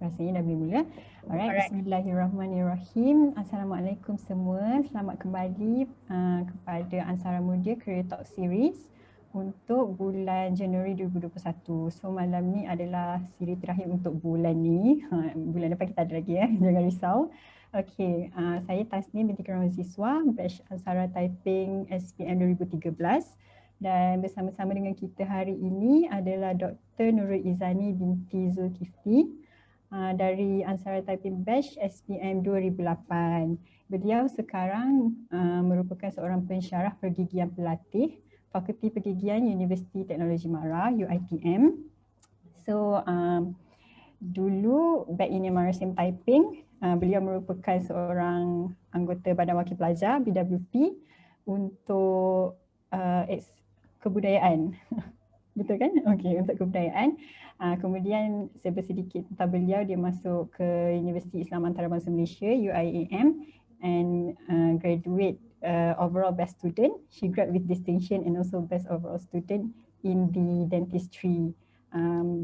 kelas ini dah boleh mula. Alright, bismillahirrahmanirrahim. Assalamualaikum semua. Selamat kembali kepada Ansara Muda Career Talk Series untuk bulan Januari 2021. So malam ni adalah siri terakhir untuk bulan ni. Bulan depan kita ada lagi ya, jangan risau. Okey, saya Tasnim binti Kerana Siswa, batch Ansara Typing SPM 2013. Dan bersama-sama dengan kita hari ini adalah Dr. Nurul Izani binti Zulkifli dari Ansara Typing Batch SPM 2008. Beliau sekarang merupakan seorang pensyarah pergigian pelatih Fakulti Pergigian Universiti Teknologi Mara UiTM. So dulu back in MRSM Typing, beliau merupakan seorang anggota Badan Wakil Pelajar BWP untuk kebudayaan. Betul kan? Okey, untuk kebudayaan. Kemudian sedikit tentang beliau, dia masuk ke Universiti Islam Antarabangsa Malaysia UIAM and graduate overall best student. She grad with distinction and also best overall student in the dentistry.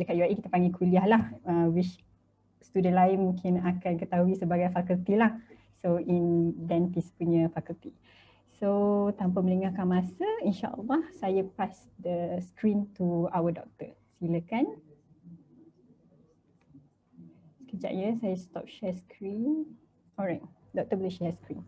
Dekat UIA kita panggil kuliah lah, which student lain mungkin akan ketahui sebagai fakulti lah. So in dentist punya fakulti. So tanpa melengahkan masa, insyaAllah saya pass the screen to our doctor. Silakan. Sekejap ya, saya stop share screen. Alright, doktor boleh share screen.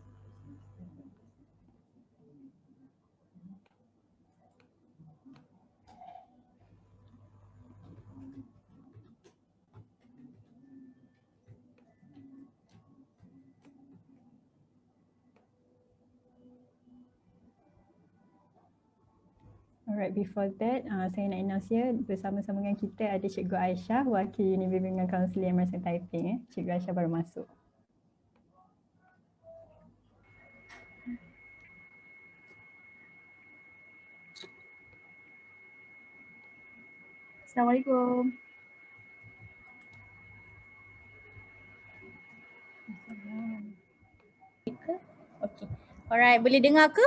Alright, before that, saya nak announce ya, bersama-sama dengan kita ada Cikgu Aisyah, wakil Unit Bimbingan Kaunseling MRSM Typing. Cikgu Aisyah baru masuk. Assalamualaikum. Okay. Alright, boleh dengar ke?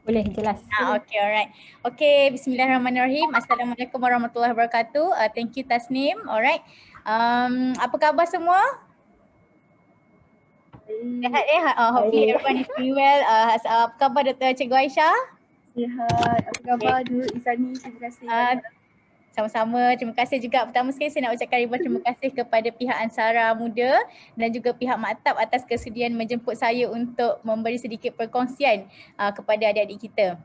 Boleh, jelas. Okay, alright. Okay, bismillahirrahmanirrahim. Assalamualaikum warahmatullahi wabarakatuh. Thank you Tasnim. Alright. Apa khabar semua? Sihat hopefully everyone is doing well. Apa khabar Dr. Cikgu Aisyah? Sihat. Apa khabar Nurul Izani? Terima kasih. Sama-sama. Terima kasih juga. Pertama sekali saya nak ucapkan ribuan terima kasih kepada pihak Ansara Muda dan juga pihak Maktab atas kesediaan menjemput saya untuk memberi sedikit perkongsian kepada adik-adik kita.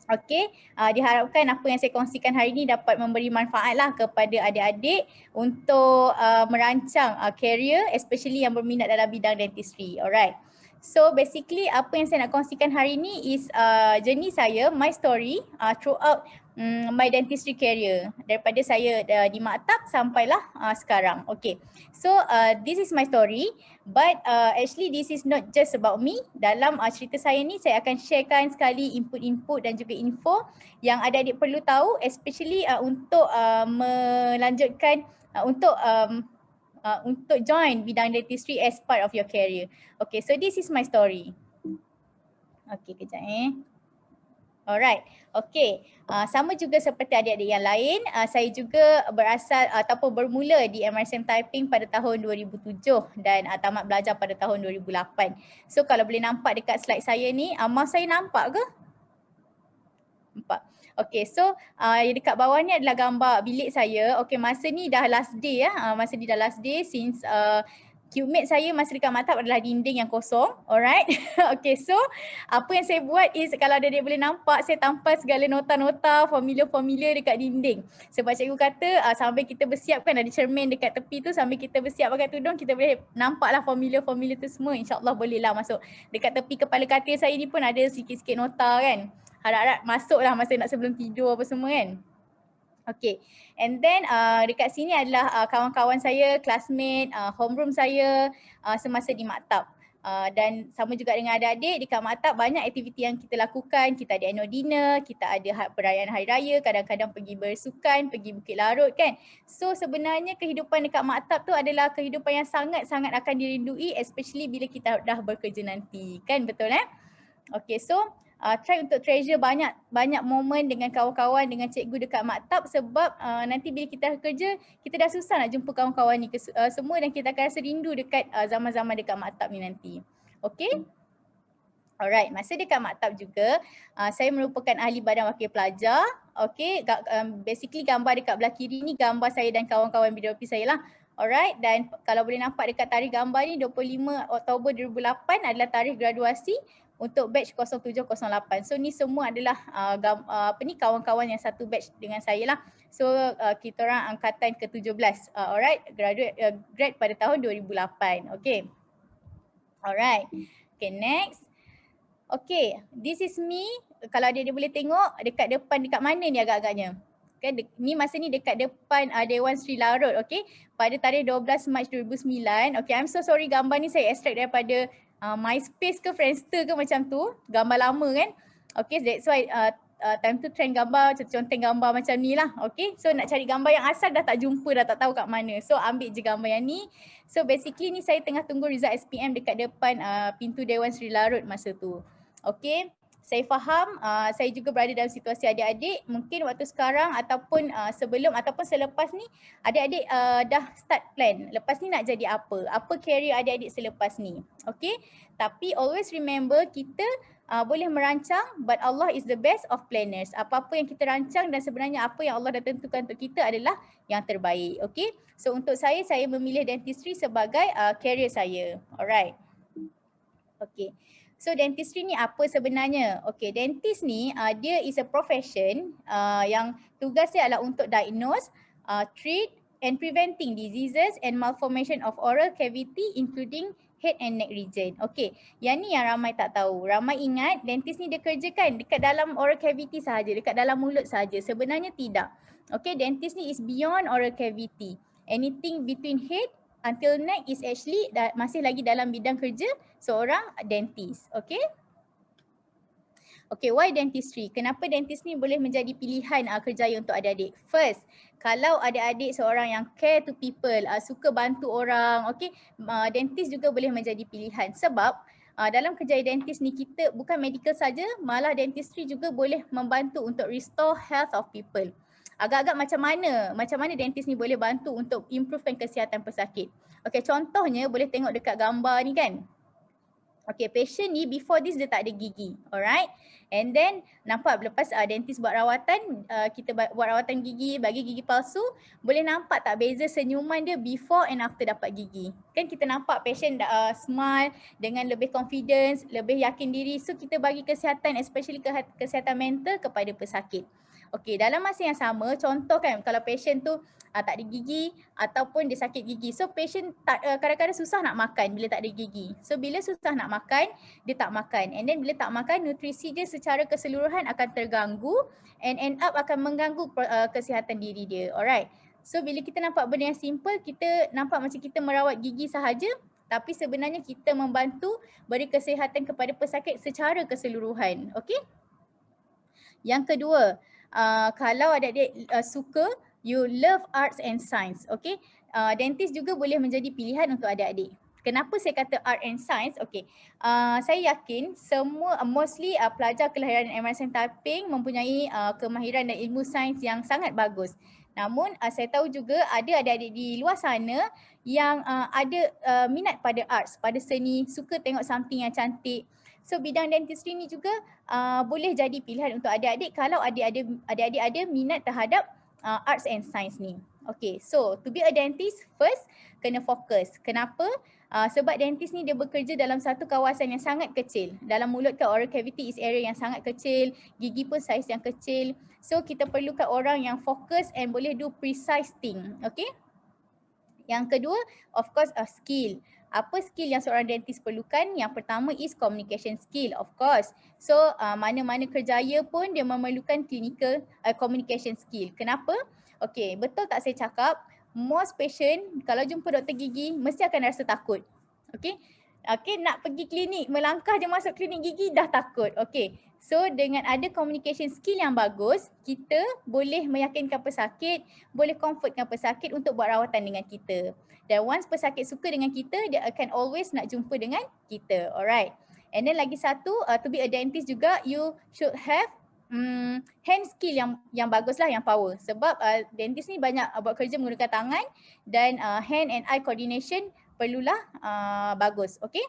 Okey, diharapkan apa yang saya kongsikan hari ini dapat memberi manfaat lah kepada adik-adik untuk merancang career, especially yang berminat dalam bidang dentistry. Alright. So basically apa yang saya nak kongsikan hari ini is journey saya, my story throughout my dentistry career daripada saya di Maktab sampailah sekarang. Okay, so this is my story, but actually this is not just about me. Dalam cerita saya ni saya akan sharekan sekali input-input dan juga info yang adik-adik perlu tahu, especially untuk melanjutkan untuk join bidang dentistry as part of your career. Okay, so this is my story. Okay, kejap Alright, okay. Sama juga seperti adik-adik yang lain, saya juga berasal ataupun bermula di MRSM Typing pada tahun 2007 dan tamat belajar pada tahun 2008. So kalau boleh nampak dekat slide saya ni, mouse saya nampak ke? Nampak. Okay, so dekat bawah ni adalah gambar bilik saya. Okay, masa ni dah last day masa ni dah last day since cubemate saya masa dekat Maktab adalah dinding yang kosong. Alright. Okay, so apa yang saya buat is, kalau adik-adik boleh nampak, saya tampal segala nota-nota, formula-formula dekat dinding. Sebab cikgu kata sambil kita bersiap kan, ada cermin dekat tepi tu, sambil kita bersiap pakai tudung, kita boleh nampaklah formula-formula tu semua. InsyaAllah bolehlah masuk. Dekat tepi kepala katil saya ni pun ada sikit-sikit nota kan. Harap-harap masuklah masa nak sebelum tidur apa semua kan. Okay, and then dekat sini adalah kawan-kawan saya, classmate, homeroom saya semasa di Maktab. Dan sama juga dengan adik-adik, dekat Maktab banyak aktiviti yang kita lakukan. Kita ada annual dinner, kita ada perayaan hari raya, kadang-kadang pergi bersukan, pergi Bukit Larut kan. So sebenarnya kehidupan dekat Maktab tu adalah kehidupan yang sangat-sangat akan dirindui, especially bila kita dah bekerja nanti kan, betul Okay, so try untuk treasure banyak momen dengan kawan-kawan, dengan cikgu dekat maktab, sebab nanti bila kita kerja, kita dah susah nak jumpa kawan-kawan ni semua, dan kita akan rasa rindu dekat zaman-zaman dekat maktab ni nanti. Okay? Alright, masa dekat maktab juga, saya merupakan ahli badan wakil pelajar. Okay, basically gambar dekat belah kiri ni gambar saya dan kawan-kawan videografi saya lah. Alright, dan kalau boleh nampak dekat tarikh gambar ni 25 Oktober 2008 adalah tarikh graduasi untuk batch 0708. So ni semua adalah kawan-kawan yang satu batch dengan saya lah. So kita orang angkatan ke-17. Alright, grad pada tahun 2008. Okay. Alright. Okay, next. Okay, this is me. Kalau dia boleh tengok dekat depan, dekat mana ni agak-agaknya? Okay, ni masa ni dekat depan Dewan Sri Larut, okay. Pada tarikh 12 Mac 2009. Okay, I'm so sorry gambar ni saya extract daripada MySpace ke Friendster ke macam tu. Gambar lama kan. Okay, that's why time tu trend gambar, conteng gambar macam ni lah. Okay, so nak cari gambar yang asal dah tak jumpa, dah tak tahu kat mana. So ambil je gambar yang ni. So basically ni saya tengah tunggu result SPM dekat depan pintu Dewan Sri Larut masa tu. Okay, saya faham saya juga berada dalam situasi adik-adik. Mungkin waktu sekarang ataupun sebelum ataupun selepas ni, adik-adik dah start plan. Lepas ni nak jadi apa? Apa career adik-adik selepas ni? Okay, tapi always remember kita boleh merancang, but Allah is the best of planners. Apa-apa yang kita rancang dan sebenarnya apa yang Allah dah tentukan untuk kita adalah yang terbaik. Okay, so untuk saya memilih dentistry sebagai career saya. Alright. Okay. So dentistry ni apa sebenarnya? Okay, dentist ni dia is a profession yang tugas dia adalah untuk diagnose, treat and preventing diseases and malformation of oral cavity including head and neck region. Okay, yang ni yang ramai tak tahu. Ramai ingat dentist ni dia kerjakan dekat dalam oral cavity sahaja, dekat dalam mulut sahaja. Sebenarnya tidak. Okay, dentist ni is beyond oral cavity. Anything between head until neck is actually masih lagi dalam bidang kerja seorang dentist. Okay. Okay, why dentistry? Kenapa dentist ni boleh menjadi pilihan kerjaya untuk adik-adik? First, kalau adik-adik seorang yang care to people, suka bantu orang, okay, dentist juga boleh menjadi pilihan. Sebab dalam kerjaya dentist ni kita bukan medical saja, malah dentistry juga boleh membantu untuk restore health of people. Agak-agak macam mana dentist ni boleh bantu untuk improvekan kesihatan pesakit. Okay, contohnya boleh tengok dekat gambar ni kan. Okay, patient ni before this dia tak ada gigi, alright. And then nampak lepas dentist buat rawatan, kita buat rawatan gigi, bagi gigi palsu, boleh nampak tak beza senyuman dia before and after dapat gigi. Kan kita nampak patient smile dengan lebih confidence, lebih yakin diri. So kita bagi kesihatan, especially kesihatan mental kepada pesakit. Okay, dalam masa yang sama, contoh kan kalau patient tu tak ada gigi ataupun dia sakit gigi. So patient kadang-kadang susah nak makan bila tak ada gigi. So bila susah nak makan, dia tak makan. And then bila tak makan, nutrisi dia secara keseluruhan akan terganggu and end up akan mengganggu kesihatan diri dia. Alright. So bila kita nampak benda yang simple, kita nampak macam kita merawat gigi sahaja, tapi sebenarnya kita membantu beri kesihatan kepada pesakit secara keseluruhan. Okay. Yang kedua, kalau adik-adik suka, you love arts and science, okay, dentist juga boleh menjadi pilihan untuk adik-adik. Kenapa saya kata art and science? Okay, saya yakin semua mostly pelajar kelahiran MRSM Taiping mempunyai kemahiran dan ilmu sains yang sangat bagus. Namun saya tahu juga ada adik-adik di luar sana yang ada minat pada arts, pada seni, suka tengok something yang cantik. So bidang dentistry ni juga boleh jadi pilihan untuk adik-adik kalau adik-adik ada minat terhadap arts and science ni. Okay, so to be a dentist, first kena fokus. Kenapa? Sebab dentist ni dia bekerja dalam satu kawasan yang sangat kecil. Dalam mulut ke oral cavity is area yang sangat kecil, gigi pun saiz yang kecil. So kita perlukan orang yang fokus and boleh do precise thing. Okay. Yang kedua, of course, skill. Apa skill yang seorang dentist perlukan? Yang pertama is communication skill, of course. So mana-mana kerjaya pun dia memerlukan clinical communication skill. Kenapa? Okay, betul tak saya cakap? Most patient kalau jumpa doktor gigi mesti akan rasa takut. Okay. Okay, nak pergi klinik, melangkah je masuk klinik gigi dah takut. Okay, so dengan ada communication skill yang bagus, kita boleh meyakinkan pesakit, boleh comfortkan pesakit untuk buat rawatan dengan kita. Dan once pesakit suka dengan kita, dia akan always nak jumpa dengan kita. Alright. And then lagi satu, to be a dentist juga you should have hand skill yang bagus lah, yang power. Sebab dentist ni banyak buat kerja menggunakan tangan dan hand and eye coordination perlulah bagus. Okay.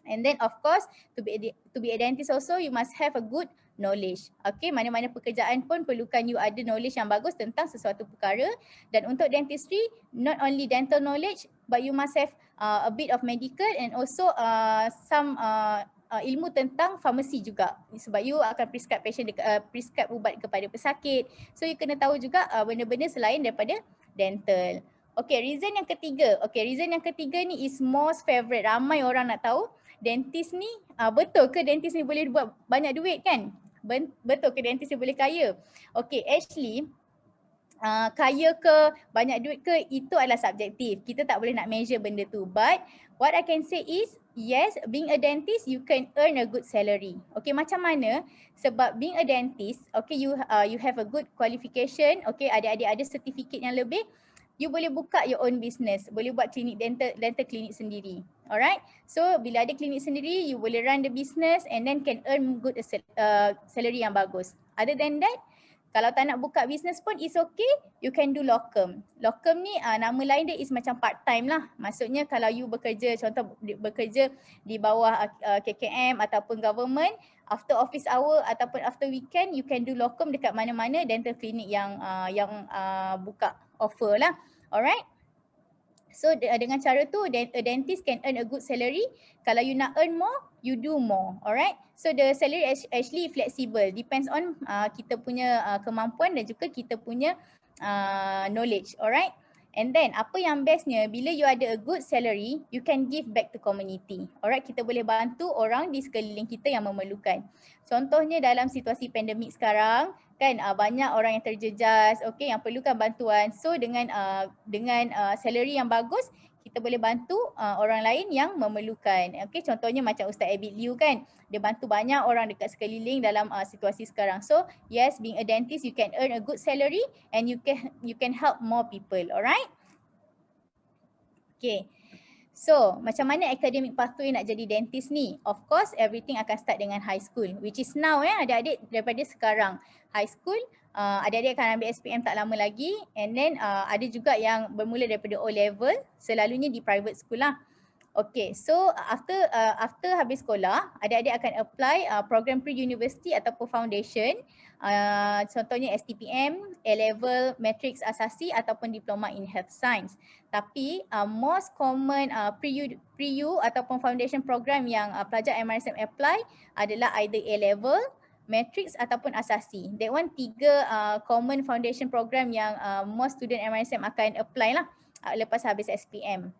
And then of course to be a dentist also you must have a good knowledge. Okay, mana-mana pekerjaan pun perlukan you ada knowledge yang bagus tentang sesuatu perkara. Dan untuk dentistry, not only dental knowledge but you must have a bit of medical and also some ilmu tentang farmasi juga. Sebab you akan prescribe prescribe ubat kepada pesakit. So you kena tahu juga benda-benda selain daripada dental. Okay, reason yang ketiga. Okay, reason yang ketiga ni is most favorite. Ramai orang nak tahu. Dentist ni, betul ke dentist ni boleh buat banyak duit kan? Betul ke dentist ni boleh kaya? Okay, actually kaya ke, banyak duit ke, itu adalah subjektif. Kita tak boleh nak measure benda tu. But what I can say is, yes, being a dentist you can earn a good salary. Okay, macam mana? Sebab being a dentist, okay, you have a good qualification, okay, adik-adik ada certificate yang lebih, you boleh buka your own business, boleh buat klinik dental klinik sendiri. Alright, so bila ada klinik sendiri, you boleh run the business and then can earn good salary yang bagus. Other than that, kalau tak nak buka business pun it's okay, you can do locum. Locum ni nama lain dia is macam part time lah. Maksudnya kalau you bekerja, contoh bekerja di bawah KKM ataupun government, after office hour ataupun after weekend, you can do locum dekat mana-mana dental clinic yang buka offer lah. Alright. So dengan cara tu a dentist can earn a good salary. Kalau you nak earn more, you do more. Alright. So the salary actually flexible. Depends on kita punya kemampuan dan juga kita punya knowledge. Alright. And then apa yang bestnya, bila you ada a good salary, you can give back to community. Alright, kita boleh bantu orang di sekeliling kita yang memerlukan. Contohnya dalam situasi pandemik sekarang, kan banyak orang yang terjejas, okay, yang perlukan bantuan. So dengan salary yang bagus, kita boleh bantu orang lain yang memerlukan. Okay, contohnya macam Ustaz Abid Liu kan, dia bantu banyak orang dekat sekeliling dalam situasi sekarang. So yes, being a dentist you can earn a good salary and you can help more people. Alright. Okay. So, macam mana academic pathway nak jadi dentist ni? Of course, everything akan start dengan high school, which is now adik-adik daripada sekarang. High school, adik-adik akan ambil SPM tak lama lagi, and then ada juga yang bermula daripada O level, selalunya di private school lah. Okay, so after habis sekolah, adik-adik akan apply program pre-university ataupun foundation. Contohnya STPM, A-level, matrix asasi ataupun diploma in health science. Tapi most common pre-U ataupun foundation program yang pelajar MRSM apply adalah either A-level, matrix ataupun asasi. That one 3 common foundation program yang most student MRSM akan apply lah lepas habis SPM.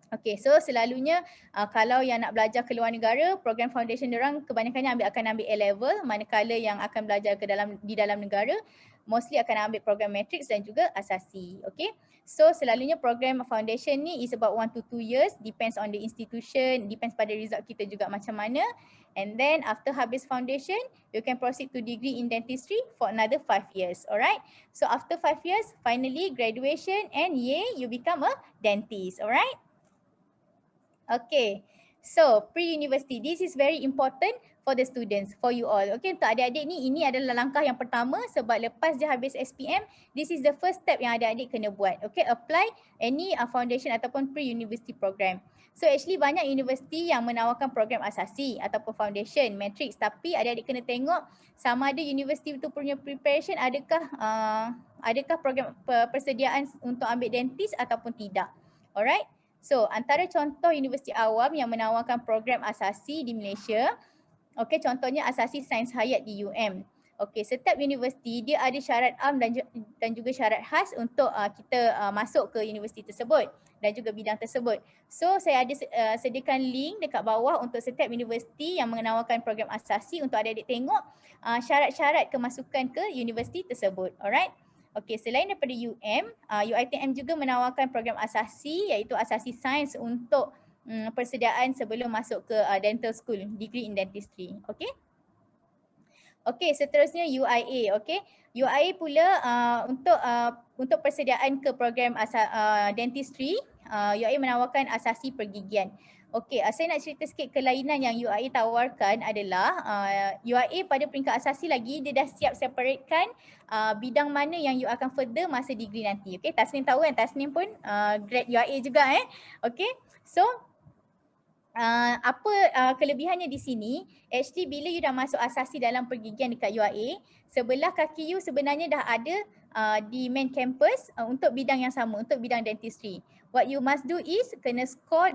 Okay, so selalunya kalau yang nak belajar ke luar negara, program foundation diorang kebanyakannya akan ambil A-level, manakala yang akan belajar di dalam negara mostly akan ambil program matrix dan juga asasi. Okay, so selalunya program foundation ni is about 1 to 2 years, depends on the institution, depends pada result kita juga macam mana. And then after habis foundation, you can proceed to degree in dentistry for another 5 years. Alright, so after 5 years, finally graduation and yay, you become a dentist. Alright. Okay, so pre-university, this is very important for the students, for you all. Okay, untuk adik-adik ni, ini adalah langkah yang pertama sebab lepas je habis SPM, this is the first step yang adik-adik kena buat. Okay, apply any foundation ataupun pre-university program. So actually banyak universiti yang menawarkan program asasi ataupun foundation, matrix, tapi adik-adik kena tengok sama ada universiti itu punya preparation, adakah program persediaan untuk ambil dentist ataupun tidak. Alright. So antara contoh universiti awam yang menawarkan program asasi di Malaysia, okay, contohnya asasi Sains Hayat di UM. Okay, setiap universiti dia ada syarat am dan juga syarat khas untuk kita masuk ke universiti tersebut dan juga bidang tersebut. So saya ada sediakan link dekat bawah untuk setiap universiti yang menawarkan program asasi untuk adik-adik tengok syarat-syarat kemasukan ke universiti tersebut. Alright. Okey, selain daripada UM, UiTM juga menawarkan program asasi iaitu asasi sains untuk persediaan sebelum masuk ke dental school, degree in dentistry. Okey. Okey, seterusnya UIA. Okey. UIA pula untuk persediaan ke program dentistry, UIA menawarkan asasi pergigian. Okey, saya nak cerita sikit kelainan yang UIA tawarkan adalah UIA pada peringkat asasi lagi dia dah siap separatekan bidang mana yang you akan further masa degree nanti. Okey, Tasnim tahu kan, Tasnim pun grad UIA juga Okey. So apa kelebihannya di sini, actually bila you dah masuk asasi dalam pergigian dekat UIA, sebelah kaki you sebenarnya dah ada di main campus untuk bidang yang sama, untuk bidang dentistry. What you must do is kena score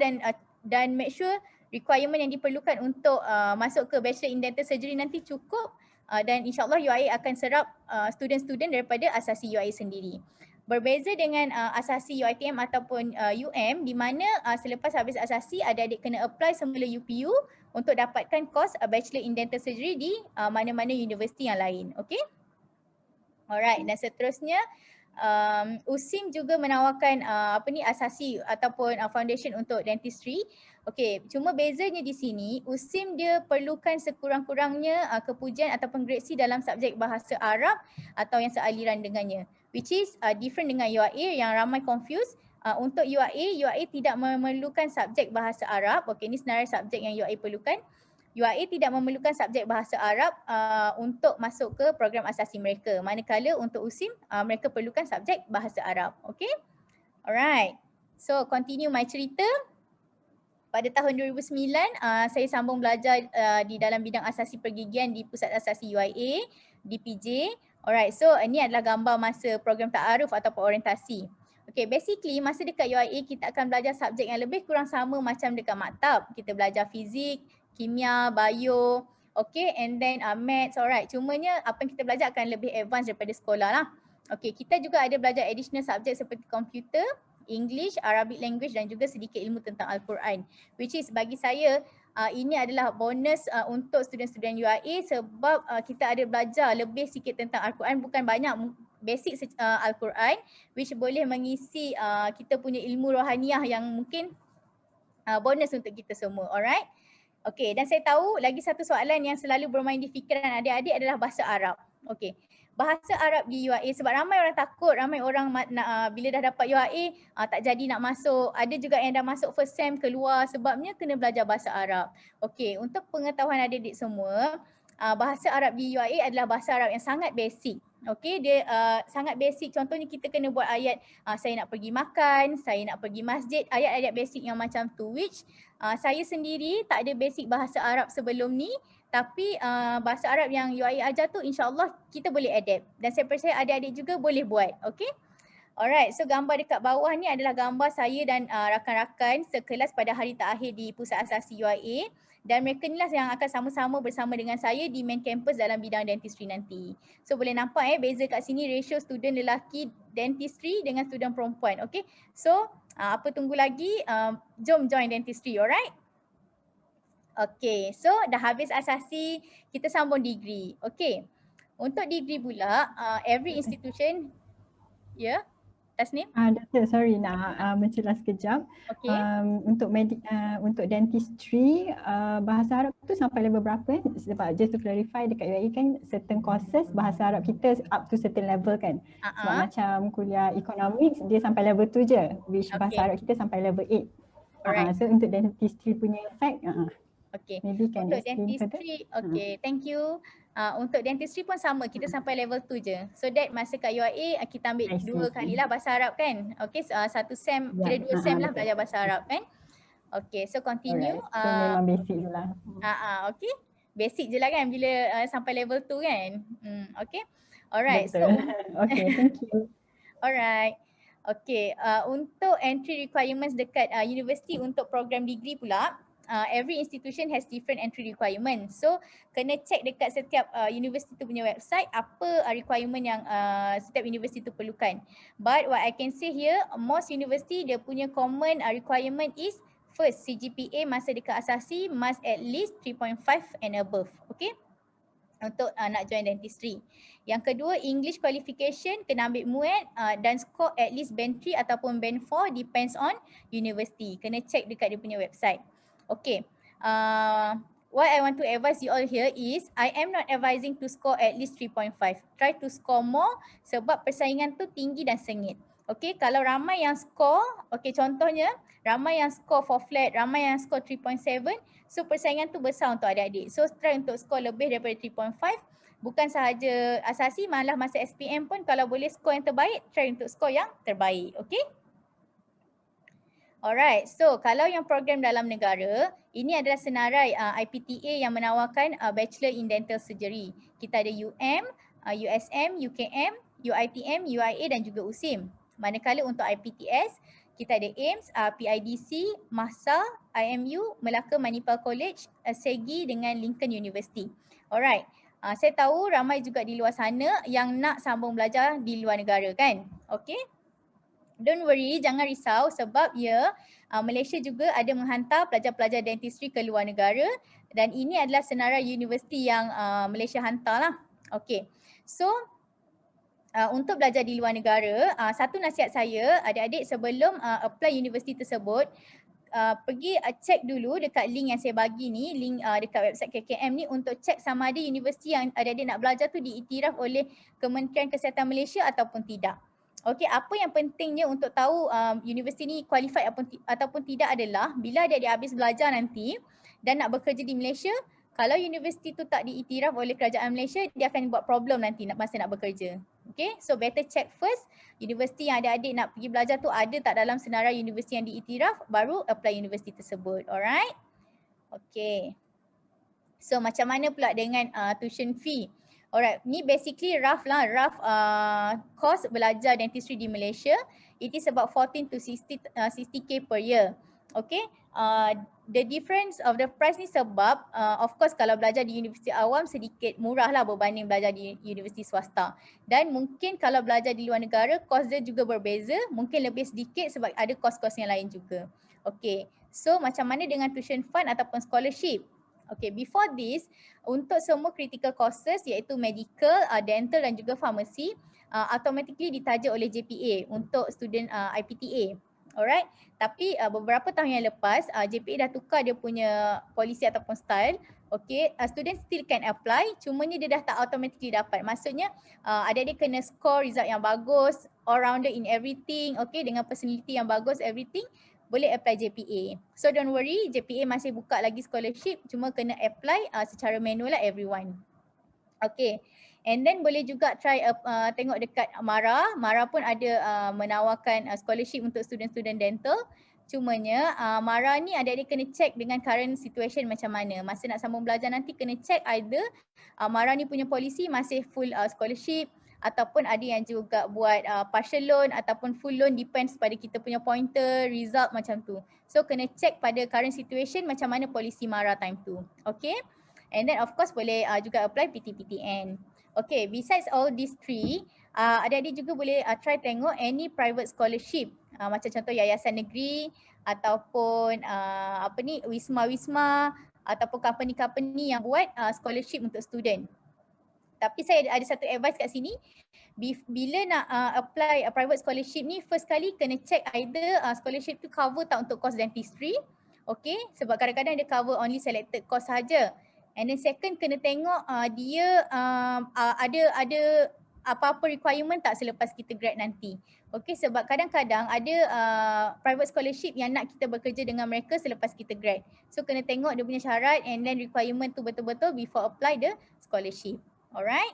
dan make sure requirement yang diperlukan untuk masuk ke Bachelor in Dental Surgery nanti cukup dan insyaAllah UIA akan serap student-student daripada asasi UIA sendiri. Berbeza dengan asasi UiTM ataupun UM di mana selepas habis asasi adik-adik kena apply semula UPU untuk dapatkan kos Bachelor in Dental Surgery di mana-mana universiti yang lain. Okay? Alright, dan seterusnya USIM juga menawarkan asasi ataupun foundation untuk dentistry. Okey, cuma bezanya di sini USIM dia perlukan sekurang-kurangnya kepujian ataupun grade C dalam subjek bahasa Arab atau yang sealiran dengannya, which is different dengan UIA yang ramai confuse. Untuk UIA tidak memerlukan subjek bahasa Arab. Okey, ini senarai subjek yang UIA perlukan. UIA tidak memerlukan subjek bahasa Arab untuk masuk ke program asasi mereka. Manakala untuk USIM mereka perlukan subjek bahasa Arab. Okay? Alright. So continue my cerita. Pada tahun 2009 saya sambung belajar di dalam bidang asasi pergigian di Pusat Asasi UIA, DPJ. Alright, so ini adalah gambar masa program ta'aruf ataupun orientasi. Okay, basically masa dekat UIA kita akan belajar subjek yang lebih kurang sama macam dekat maktab. Kita belajar fizik, kimia, bio, okay, and then maths, alright. Cumanya apa yang kita belajar akan lebih advance daripada sekolah lah. Okay, kita juga ada belajar additional subjek seperti komputer, English, Arabic language dan juga sedikit ilmu tentang Al-Quran. Which is bagi saya ini adalah bonus untuk student-student UIA sebab kita ada belajar lebih sikit tentang Al-Quran, bukan banyak, basic Al-Quran which boleh mengisi kita punya ilmu rohaniah yang mungkin bonus untuk kita semua, alright? Okay, dan saya tahu lagi satu soalan yang selalu bermain di fikiran adik-adik adalah bahasa Arab. Okay, bahasa Arab di UIA sebab ramai orang takut, ramai orang bila dah dapat UIA tak jadi nak masuk. Ada juga yang dah masuk first sem keluar sebabnya kena belajar bahasa Arab. Okay, untuk pengetahuan adik-adik semua, bahasa Arab di UIA adalah bahasa Arab yang sangat basic. Okay, dia sangat basic. Contohnya kita kena buat ayat saya nak pergi makan, saya nak pergi masjid, ayat-ayat basic yang macam tu, which saya sendiri tak ada basic bahasa Arab sebelum ni, tapi bahasa Arab yang UIA ajar tu insyaAllah kita boleh adapt dan saya percaya adik-adik juga boleh buat. Okay. Alright, so gambar dekat bawah ni adalah gambar saya dan rakan-rakan sekelas pada hari terakhir di Pusat Asasi UIA. Dan mereka inilah yang akan sama-sama bersama dengan saya di main campus dalam bidang dentistry nanti. So boleh nampak beza kat sini ratio student lelaki dentistry dengan student perempuan. Okay, so apa tunggu lagi? Jom join dentistry, alright? Okay, so dah habis asasi, kita sambung degree. Okay, untuk degree pula every institution, ya? Tasnim? Doktor, sorry nak mencelah sekejap. Okay. Untuk dentistry, bahasa Arab tu sampai level berapa? Sebab just to clarify dekat UIA kan certain courses bahasa Arab kita up to certain level kan. Sebab macam kuliah economics dia sampai level 2 je, which bahasa Arab kita sampai level 8. So untuk dentistry punya effect, okay. Maybe can untuk explain dentistry, okay, thank you. Untuk dentistry pun sama, kita sampai level 2 je. So that masa kat UIA kita ambil 2 kali lah bahasa Arab kan. Okay, satu sem, kira 2 sem lah belajar bahasa Arab kan. Okay, so continue. So memang basic je lah. Okay, basic je lah kan bila sampai level 2 kan. Okay, alright. Betul. So, okay, thank you. Alright. Okay, untuk entry requirements dekat universiti untuk program degree pula, every institution has different entry requirements. So kena check dekat setiap universiti tu punya website apa requirement yang setiap universiti tu perlukan. But what I can say here, most university dia punya common requirement is first CGPA masa dekat asasi must at least 3.5 and above. Okay, untuk nak join dentistry. Yang kedua, English qualification kena ambil MUET dan score at least band 3 ataupun band 4 depends on university. Kena check dekat dia punya website. Okay, what I want to advise you all here is I am not advising to score at least 3.5. Try to score more sebab persaingan tu tinggi dan sengit. Okey, kalau ramai yang skor, okey contohnya ramai yang skor for flat, ramai yang skor 3.7, so persaingan tu besar untuk adik-adik. So try untuk skor lebih daripada 3.5. Bukan sahaja asasi, malah masa SPM pun kalau boleh skor yang terbaik, try untuk skor yang terbaik. Okey? Alright, so kalau yang program dalam negara, ini adalah senarai IPTA yang menawarkan Bachelor in Dental Surgery. Kita ada UM, USM, UKM, UITM, UIA dan juga USIM. Manakala untuk IPTS, kita ada AIMS, PIDC, MAHSA, IMU, Melaka Manipal College, SEGI dengan Lincoln University. Alright, saya tahu ramai juga di luar sana yang nak sambung belajar di luar negara kan? Okay? Don't worry, jangan risau sebab Malaysia juga ada menghantar pelajar-pelajar dentistry ke luar negara dan ini adalah senarai universiti yang Malaysia hantar lah. Okay, so untuk belajar di luar negara, satu nasihat saya adik-adik sebelum apply universiti tersebut, pergi cek dulu dekat link yang saya bagi ni, link dekat website KKM ni untuk cek sama ada universiti yang adik-adik nak belajar tu diiktiraf oleh Kementerian Kesihatan Malaysia ataupun tidak. Okey, apa yang pentingnya untuk tahu universiti ni qualified ataupun tidak adalah bila adik-adik habis belajar nanti dan nak bekerja di Malaysia, kalau universiti tu tak diiktiraf oleh kerajaan Malaysia, dia akan buat problem nanti masa nak bekerja. Okay, so better check first universiti yang adik-adik nak pergi belajar tu ada tak dalam senarai universiti yang diiktiraf, baru apply universiti tersebut. Alright? Okay. So macam mana pula dengan tuition fee? Alright, ni basically rough cost belajar dentistry di Malaysia. It is about 14 to 60k per year. Okay, the difference of the price ni sebab of course kalau belajar di universiti awam sedikit murah lah berbanding belajar di universiti swasta. Dan mungkin kalau belajar di luar negara, kos dia juga berbeza, mungkin lebih sedikit sebab ada kos-kos yang lain juga. Okay, so macam mana dengan tuition fund ataupun scholarship? Okay, before this, untuk semua critical courses iaitu medical, dental dan juga pharmacy automatically ditaja oleh JPA untuk student IPTA. Alright, tapi beberapa tahun yang lepas JPA dah tukar dia punya polisi ataupun style. Okay, student still can apply, cumanya dia dah tak automatically dapat. Maksudnya adik-adik kena score result yang bagus, all rounder in everything, okay, dengan personality yang bagus everything, boleh apply JPA. So don't worry, JPA masih buka lagi scholarship, cuma kena apply secara manual lah everyone. Okay, and then boleh juga try tengok dekat MARA. MARA pun ada menawarkan scholarship untuk student-student dental. Cumanya MARA ni adik-adik kena check dengan current situation macam mana. Masa nak sambung belajar nanti kena check either MARA ni punya polisi masih full scholarship ataupun ada yang juga buat partial loan ataupun full loan, depends pada kita punya pointer, result macam tu. So kena check pada current situation macam mana polisi MARA time tu. Okay, and then of course boleh juga apply PTPTN. Okay, besides all these three, adik-adik juga boleh try tengok any private scholarship, macam contoh yayasan negeri ataupun Wisma-Wisma ataupun company-company yang buat scholarship untuk student. Tapi saya ada satu advice kat sini, bila nak apply private scholarship ni, first kali kena check either scholarship tu cover tak untuk course dentistry. Okay, sebab kadang-kadang dia cover only selected course saja. And then second, kena tengok dia ada apa-apa requirement tak selepas kita grad nanti. Okay, sebab kadang-kadang ada private scholarship yang nak kita bekerja dengan mereka selepas kita grad. So kena tengok dia punya syarat and then requirement tu betul-betul before apply the scholarship. Alright.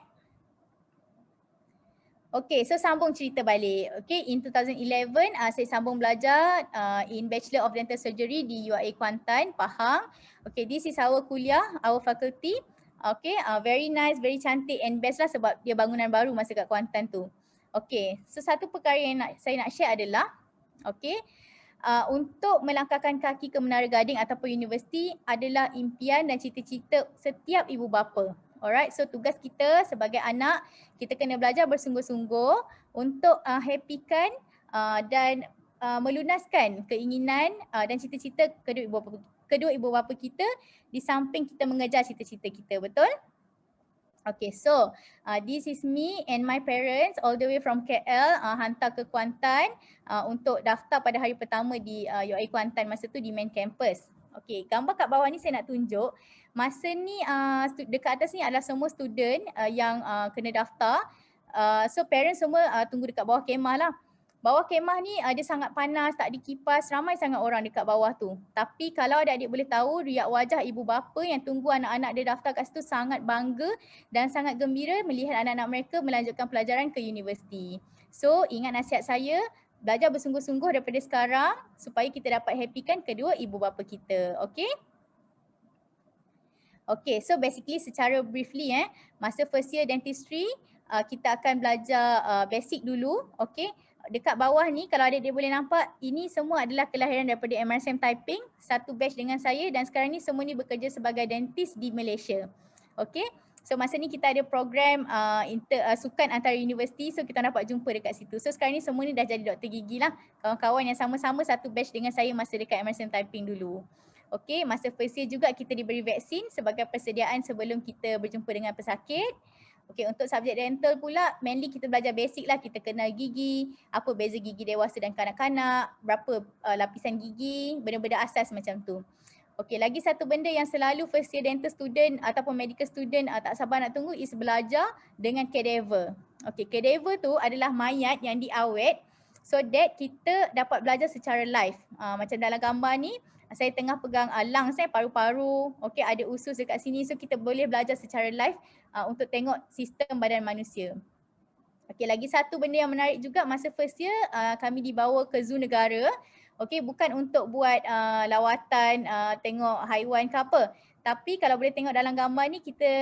Okay, so sambung cerita balik. Okay, in 2011 saya sambung belajar in Bachelor of Dental Surgery di UIA Kuantan, Pahang. Okay, this is our kuliah, our faculty. Okay, very nice, very cantik and best lah sebab dia bangunan baru masa kat Kuantan tu. Okay, so satu perkara yang saya nak share adalah, okay, untuk melangkahkan kaki ke Menara Gading ataupun universiti adalah impian dan cita-cita setiap ibu bapa. Alright, so tugas kita sebagai anak, kita kena belajar bersungguh-sungguh untuk happykan dan melunaskan keinginan dan cita-cita kedua ibu bapa kita di samping kita mengejar cita-cita kita, betul? Okay, so this is me and my parents all the way from KL hantar ke Kuantan untuk daftar pada hari pertama di UIA Kuantan, masa tu di main campus. Okay, gambar kat bawah ni saya nak tunjuk. Masa ni dekat atas ni adalah semua student yang kena daftar. So parents semua tunggu dekat bawah kemah lah. Bawah kemah ni dia sangat panas, tak ada kipas, ramai sangat orang dekat bawah tu. Tapi kalau adik-adik boleh tahu, riak wajah ibu bapa yang tunggu anak-anak dia daftar kat situ sangat bangga dan sangat gembira melihat anak-anak mereka melanjutkan pelajaran ke universiti. So ingat nasihat saya, belajar bersungguh-sungguh daripada sekarang supaya kita dapat happykan kedua ibu bapa kita. Okay? Okay, so basically secara briefly masa first year dentistry kita akan belajar basic dulu. Okay, dekat bawah ni kalau adik-adik boleh nampak, ini semua adalah kelahiran daripada MRSM Typing, satu batch dengan saya dan sekarang ni semua ni bekerja sebagai dentist di Malaysia. Okay, so masa ni kita ada program sukan antara universiti, so kita dapat jumpa dekat situ. So sekarang ni semua ni dah jadi doktor gigi lah, kawan-kawan yang sama-sama satu batch dengan saya masa dekat MRSM Typing dulu. Okay, masa first year juga kita diberi vaksin sebagai persediaan sebelum kita berjumpa dengan pesakit. Okay, untuk subjek dental pula, mainly kita belajar basic lah, kita kenal gigi, apa beza gigi dewasa dan kanak-kanak, berapa lapisan gigi, benda-benda asas macam tu. Okay, lagi satu benda yang selalu first year dental student ataupun medical student tak sabar nak tunggu is belajar dengan cadaver. Okay, cadaver tu adalah mayat yang diawet so that kita dapat belajar secara live. Macam dalam gambar ni, saya tengah pegang lungs paru-paru, okay, ada usus dekat sini, so kita boleh belajar secara live untuk tengok sistem badan manusia. Okay, lagi satu benda yang menarik juga masa first year kami dibawa ke zoo negara. Okay, bukan untuk buat lawatan tengok haiwan ke apa, tapi kalau boleh tengok dalam gambar ni kita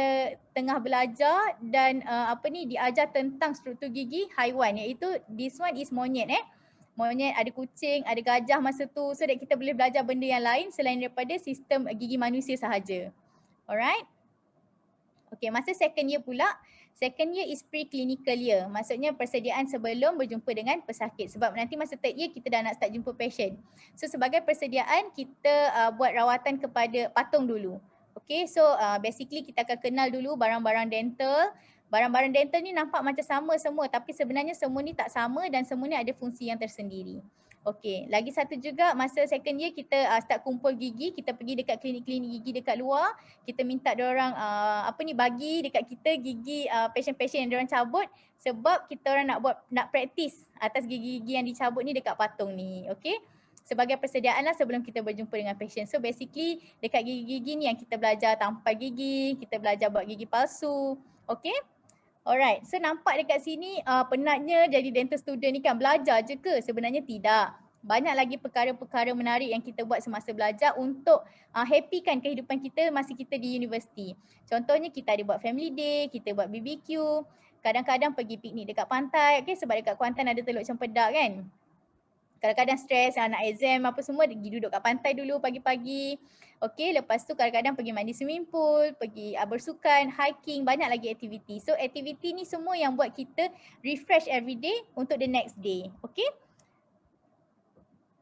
tengah belajar dan diajar tentang struktur gigi haiwan, iaitu this one is monyet Monyet, ada kucing, ada gajah masa tu, so that kita boleh belajar benda yang lain selain daripada sistem gigi manusia sahaja. Alright. Okay, masa second year pula, second year is pre-clinical year. Maksudnya persediaan sebelum berjumpa dengan pesakit. Sebab nanti masa third year kita dah nak start jumpa patient. So sebagai persediaan kita buat rawatan kepada patung dulu. Okay, so basically kita akan kenal dulu barang-barang dental. Barang-barang dental ni nampak macam sama semua, tapi sebenarnya semua ni tak sama dan semua ni ada fungsi yang tersendiri. Okay, lagi satu juga masa second year kita start kumpul gigi, kita pergi dekat klinik-klinik gigi dekat luar, kita minta diorang bagi dekat kita gigi patient-patient yang diorang cabut sebab kita orang nak praktis atas gigi-gigi yang dicabut ni dekat patung ni. Okay, sebagai persediaan lah sebelum kita berjumpa dengan patient. So basically dekat gigi-gigi ni yang kita belajar tampal gigi, kita belajar buat gigi palsu. Okay. Alright, so nampak dekat sini penatnya jadi dental student ni kan belajar je ke? Sebenarnya tidak. Banyak lagi perkara-perkara menarik yang kita buat semasa belajar untuk happykan kehidupan kita masa kita di universiti. Contohnya kita ada buat family day, kita buat BBQ, kadang-kadang pergi piknik dekat pantai, okay? Sebab dekat Kuantan ada Teluk Cempedak kan. Kadang-kadang stres, nak exam apa semua, pergi duduk kat pantai dulu pagi-pagi. Okay, lepas tu kadang-kadang pergi mandi swimming pool, pergi bersukan, hiking, banyak lagi aktiviti. So aktiviti ni semua yang buat kita refresh every day untuk the next day. Okay.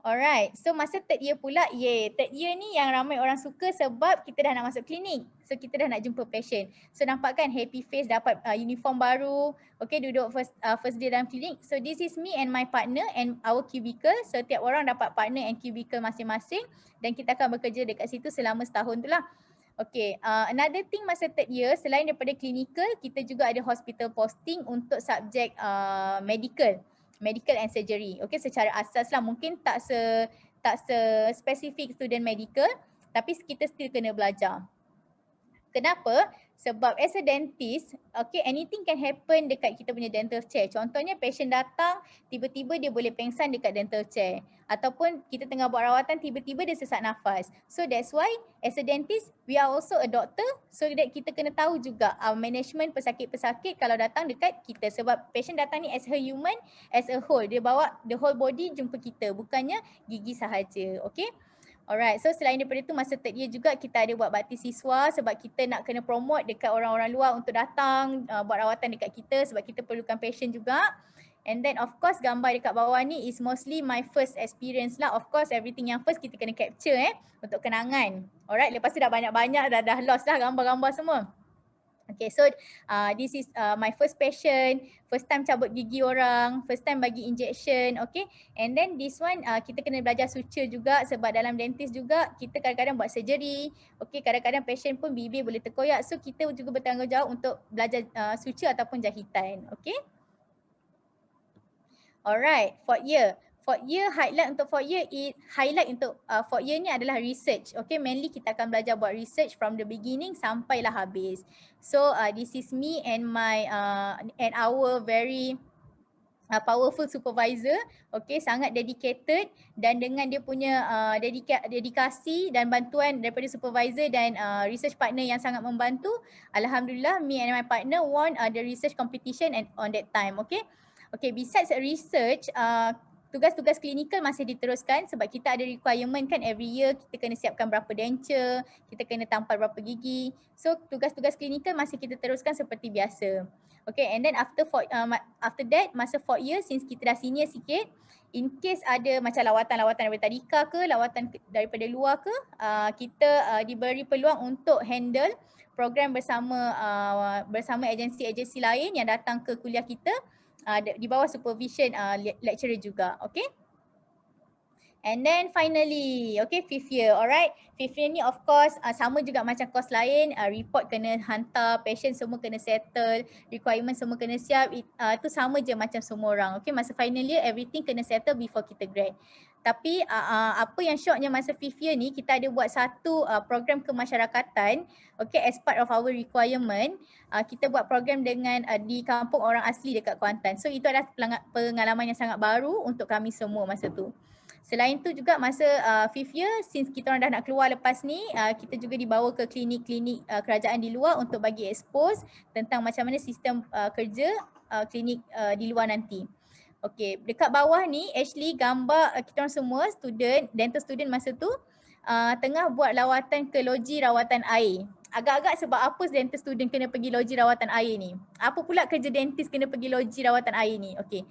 Alright, so masa third year pula, third year ni yang ramai orang suka sebab kita dah nak masuk klinik. So kita dah nak jumpa patient. So nampak kan happy face, dapat uniform baru. Okay, duduk first day dalam klinik. So this is me and my partner and our cubicle. So tiap orang dapat partner and cubicle masing-masing dan kita akan bekerja dekat situ selama setahun tu lah. Okay, another thing masa third year, selain daripada clinical, kita juga ada hospital posting untuk subjek medical and surgery. Okay, secara asas lah, mungkin tak spesifik student medical, tapi kita still kena belajar. Kenapa? Sebab as a dentist, okay, anything can happen dekat kita punya dental chair. Contohnya patient datang, tiba-tiba dia boleh pengsan dekat dental chair. Ataupun kita tengah buat rawatan, tiba-tiba dia sesak nafas. So that's why as a dentist, we are also a doctor, so that kita kena tahu juga management pesakit-pesakit kalau datang dekat kita. Sebab patient datang ni as a human, as a whole. Dia bawa the whole body jumpa kita, bukannya gigi sahaja. Okay. Alright, so selain daripada itu masa third year juga kita ada buat bakti siswa sebab kita nak kena promote dekat orang-orang luar untuk datang buat rawatan dekat kita sebab kita perlukan patient juga. And then of course gambar dekat bawah ni is mostly my first experience lah. Of course everything yang first kita kena capture untuk kenangan. Alright, lepas tu dah banyak-banyak dah lost lah gambar-gambar semua. Okay, so this is my first patient, first time cabut gigi orang, first time bagi injection, okay. And then this one kita kena belajar suture juga sebab dalam dentist juga kita kadang-kadang buat surgery, okay. Kadang-kadang patient pun bibir boleh terkoyak, so kita juga bertanggungjawab untuk belajar suture ataupun jahitan, okay. Alright, fourth year. Fourth year, highlight untuk fourth year, fourth year ni adalah research. Okay, mainly kita akan belajar buat research from the beginning sampailah habis. So this is me and our very powerful supervisor, okay, sangat dedicated, dan dengan dia punya dedikasi dan bantuan daripada supervisor dan research partner yang sangat membantu, alhamdulillah me and my partner won the research competition and on that time. Okay, besides research, tugas-tugas klinikal masih diteruskan sebab kita ada requirement kan, every year kita kena siapkan berapa denture, kita kena tampal berapa gigi. So tugas-tugas klinikal masih kita teruskan seperti biasa. Okay, and then after that, masa 4 year, since kita dah senior sikit, in case ada macam lawatan-lawatan daripada tadika ke, lawatan daripada luar ke, kita diberi peluang untuk handle program bersama agensi-agensi lain yang datang ke kuliah kita di bawah supervision lecturer juga. Okay. And then finally, okay, fifth year, alright. Fifth year ni of course sama juga macam course lain, report kena hantar, patient semua kena settle, requirement semua kena siap, itu sama je macam semua orang. Okay, masa final year everything kena settle before kita grad. Tapi apa yang syoknya masa fifth year ni, kita ada buat satu program kemasyarakatan, okay, as part of our requirement. Kita buat program dengan di kampung orang asli dekat Kuantan. So itu adalah pengalaman yang sangat baru untuk kami semua masa tu. Selain tu juga masa fifth year, since kita orang dah nak keluar lepas ni, kita juga dibawa ke klinik-klinik kerajaan di luar untuk bagi expose tentang macam mana sistem kerja klinik di luar nanti. Okay, dekat bawah ni actually gambar kita orang semua dental student masa tu tengah buat lawatan ke loji rawatan air. Agak-agak sebab apa dental student kena pergi loji rawatan air ni? Apa pula kerja dentist kena pergi loji rawatan air ni? Okay.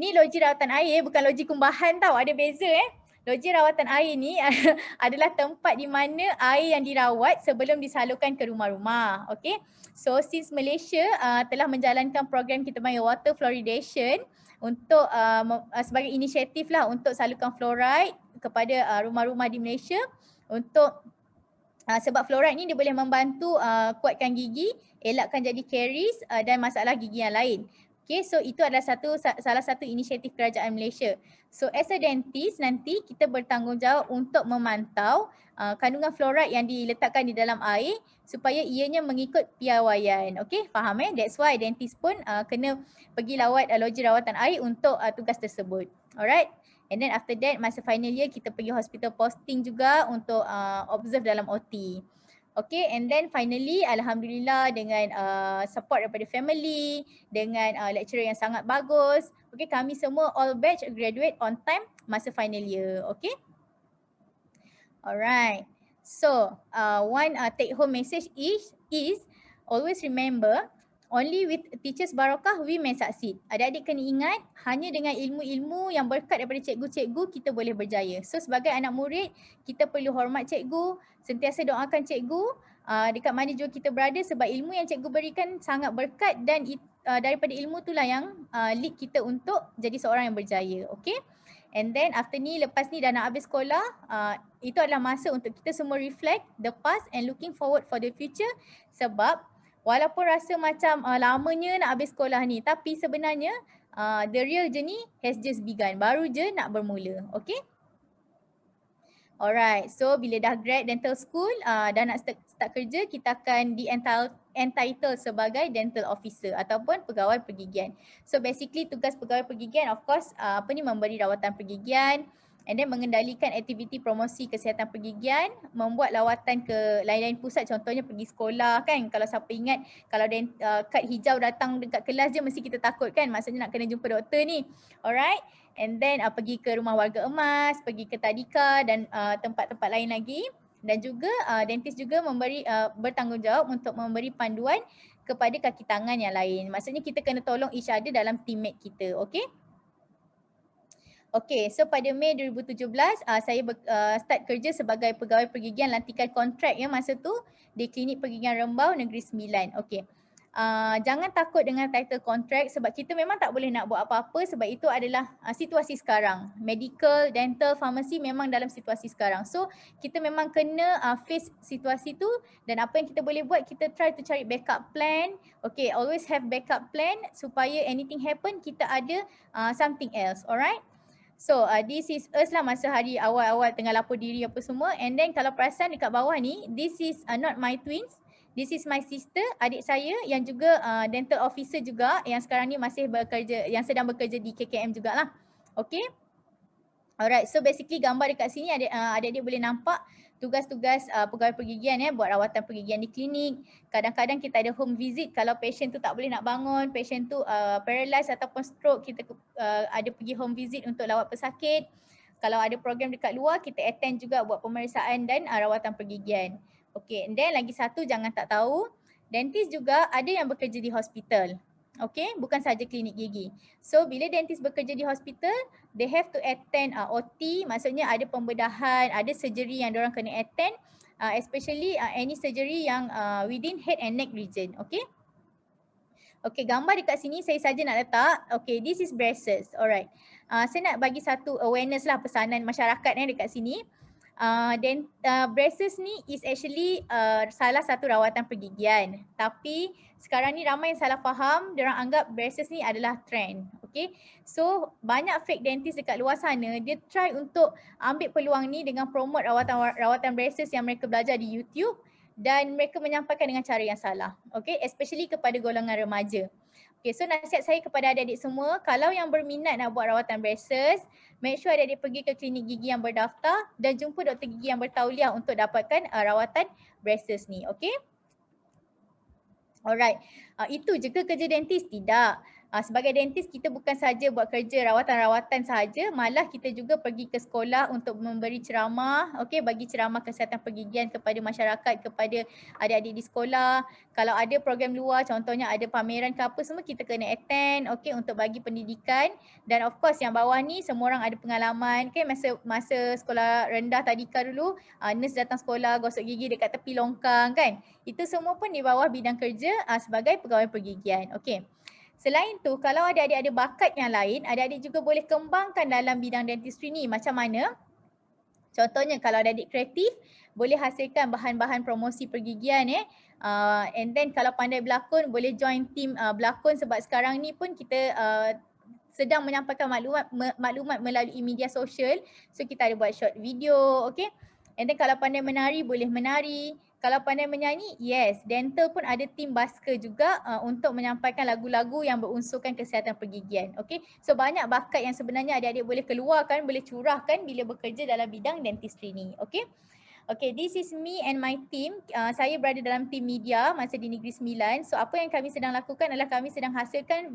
Ni loji rawatan air, bukan loji kumbahan tau, ada beza Loji rawatan air ni adalah tempat di mana air yang dirawat sebelum disalurkan ke rumah-rumah. Okay. So since Malaysia telah menjalankan program kita panggil water fluoridation untuk sebagai inisiatif lah untuk salurkan fluoride kepada rumah-rumah di Malaysia untuk sebab fluoride ni dia boleh membantu kuatkan gigi, elakkan jadi caries dan masalah gigi yang lain. Okay, so itu adalah salah satu inisiatif kerajaan Malaysia. So as a dentist nanti kita bertanggungjawab untuk memantau kandungan fluoride yang diletakkan di dalam air supaya ianya mengikut piawaian. Okay, faham That's why dentist pun kena pergi lawat loji rawatan air untuk tugas tersebut. Alright. And then after that masa final year kita pergi hospital posting juga untuk observe dalam OT. Okay, and then finally alhamdulillah dengan support daripada family, dengan lecturer yang sangat bagus, okay, kami semua all batch graduate on time masa final year. Okay. Alright. So one take home message is always remember, only with teachers barakah we may succeed. Adik-adik kena ingat, hanya dengan ilmu-ilmu yang berkat daripada cikgu-cikgu kita boleh berjaya. So sebagai anak murid, kita perlu hormat cikgu, sentiasa doakan cikgu dekat mana juga kita berada sebab ilmu yang cikgu berikan sangat berkat dan daripada ilmu itulah yang lead kita untuk jadi seorang yang berjaya. Okay. And then after ni, lepas ni dah nak habis sekolah, itu adalah masa untuk kita semua reflect the past and looking forward for the future sebab walaupun rasa macam lamanya nak habis sekolah ni, tapi sebenarnya the real journey has just begun. Baru je nak bermula. Okay. Alright. So bila dah grad dental school, dah nak start kerja, kita akan entitled sebagai dental officer ataupun pegawai pergigian. So basically tugas pegawai pergigian of course memberi rawatan pergigian, and then mengendalikan aktiviti promosi kesihatan pergigian, membuat lawatan ke lain-lain pusat, contohnya pergi sekolah kan. Kalau siapa ingat, kalau kad hijau datang dekat kelas je mesti kita takut kan, maksudnya nak kena jumpa doktor ni. Alright. And then pergi ke rumah warga emas, pergi ke tadika dan tempat-tempat lain lagi. Dan juga dentist juga bertanggungjawab untuk memberi panduan kepada kaki tangan yang lain. Maksudnya kita kena tolong each other dalam teammate kita. Okay. Okay, so pada Mei 2017 saya start kerja sebagai pegawai pergigian lantikan kontrak masa tu di Klinik Pergigian Rembau Negeri Sembilan. Okay. jangan takut dengan title contract sebab kita memang tak boleh nak buat apa-apa sebab itu adalah situasi sekarang. Medical, dental, pharmacy memang dalam situasi sekarang. So kita memang kena face situasi tu dan apa yang kita boleh buat, kita try to cari backup plan. Okay, always have backup plan supaya anything happen kita ada something else. Alright? So this is us lah masa hari awal-awal tengah lapor diri apa semua, and then kalau perasan dekat bawah ni, this is not my twins. This is my sister, adik saya yang juga dental officer juga yang sekarang ni masih bekerja, yang sedang bekerja di KKM jugalah. Okay. Alright, so basically gambar dekat sini adik-adik boleh nampak tugas-tugas pegawai pergigian buat rawatan pergigian di klinik. Kadang-kadang kita ada home visit kalau patient tu tak boleh nak bangun, patient tu paralyzed ataupun stroke, kita ada pergi home visit untuk lawat pesakit. Kalau ada program dekat luar, kita attend juga buat pemeriksaan dan rawatan pergigian. Okay, and then lagi satu jangan tak tahu, dentist juga ada yang bekerja di hospital. Okay, bukan saja klinik gigi. So bila dentist bekerja di hospital, they have to attend OT, maksudnya ada pembedahan, ada surgery yang diorang kena attend, especially any surgery yang within head and neck region. Okay. Okay, gambar dekat sini saya saja nak letak. Okay, this is braces. Alright. Saya nak bagi satu awareness lah, pesanan masyarakat dekat sini. Braces ni is actually salah satu rawatan pergigian. Tapi sekarang ni ramai yang salah faham, diorang anggap braces ni adalah trend. Okay, so banyak fake dentist dekat luar sana, dia try untuk ambil peluang ni dengan promote rawatan braces yang mereka belajar di YouTube dan mereka menyampaikan dengan cara yang salah. Okay, especially kepada golongan remaja. Okay, so nasihat saya kepada adik-adik semua, kalau yang berminat nak buat rawatan braces, make sure adik-adik pergi ke klinik gigi yang berdaftar dan jumpa doktor gigi yang bertauliah untuk dapatkan rawatan braces ni. Okay. Alright, itu je ke kerja dentist? Tidak. Sebagai dentist kita bukan saja buat kerja rawatan-rawatan sahaja, malah kita juga pergi ke sekolah untuk memberi ceramah, okey, bagi ceramah kesihatan pergigian kepada masyarakat, kepada adik-adik di sekolah. Kalau ada program luar, contohnya ada pameran ke apa semua, kita kena attend, okey, untuk bagi pendidikan. Dan of course yang bawah ni semua orang ada pengalaman, kan, masa sekolah rendah tadika dulu, nurse datang sekolah gosok gigi dekat tepi longkang, kan. Itu semua pun di bawah bidang kerja sebagai pegawai pergigian. Okey. Selain tu, kalau adik-adik ada bakat yang lain, adik-adik juga boleh kembangkan dalam bidang dentistry ni. Macam mana? Contohnya kalau adik-adik kreatif, boleh hasilkan bahan-bahan promosi pergigian and then kalau pandai berlakon, boleh join team berlakon sebab sekarang ni pun kita sedang menyampaikan maklumat melalui media sosial. So kita ada buat short video, okay. And then kalau pandai menari, boleh menari. Kalau pandai menyanyi, yes, dental pun ada tim basker juga untuk menyampaikan lagu-lagu yang berunsurkan kesihatan pergigian. Okay, so banyak bakat yang sebenarnya adik-adik boleh keluarkan, boleh curahkan bila bekerja dalam bidang dentistry ni. Okay. Okay, this is me and my team. Saya berada dalam tim media masa di Negeri Sembilan. So apa yang kami sedang lakukan adalah kami sedang hasilkan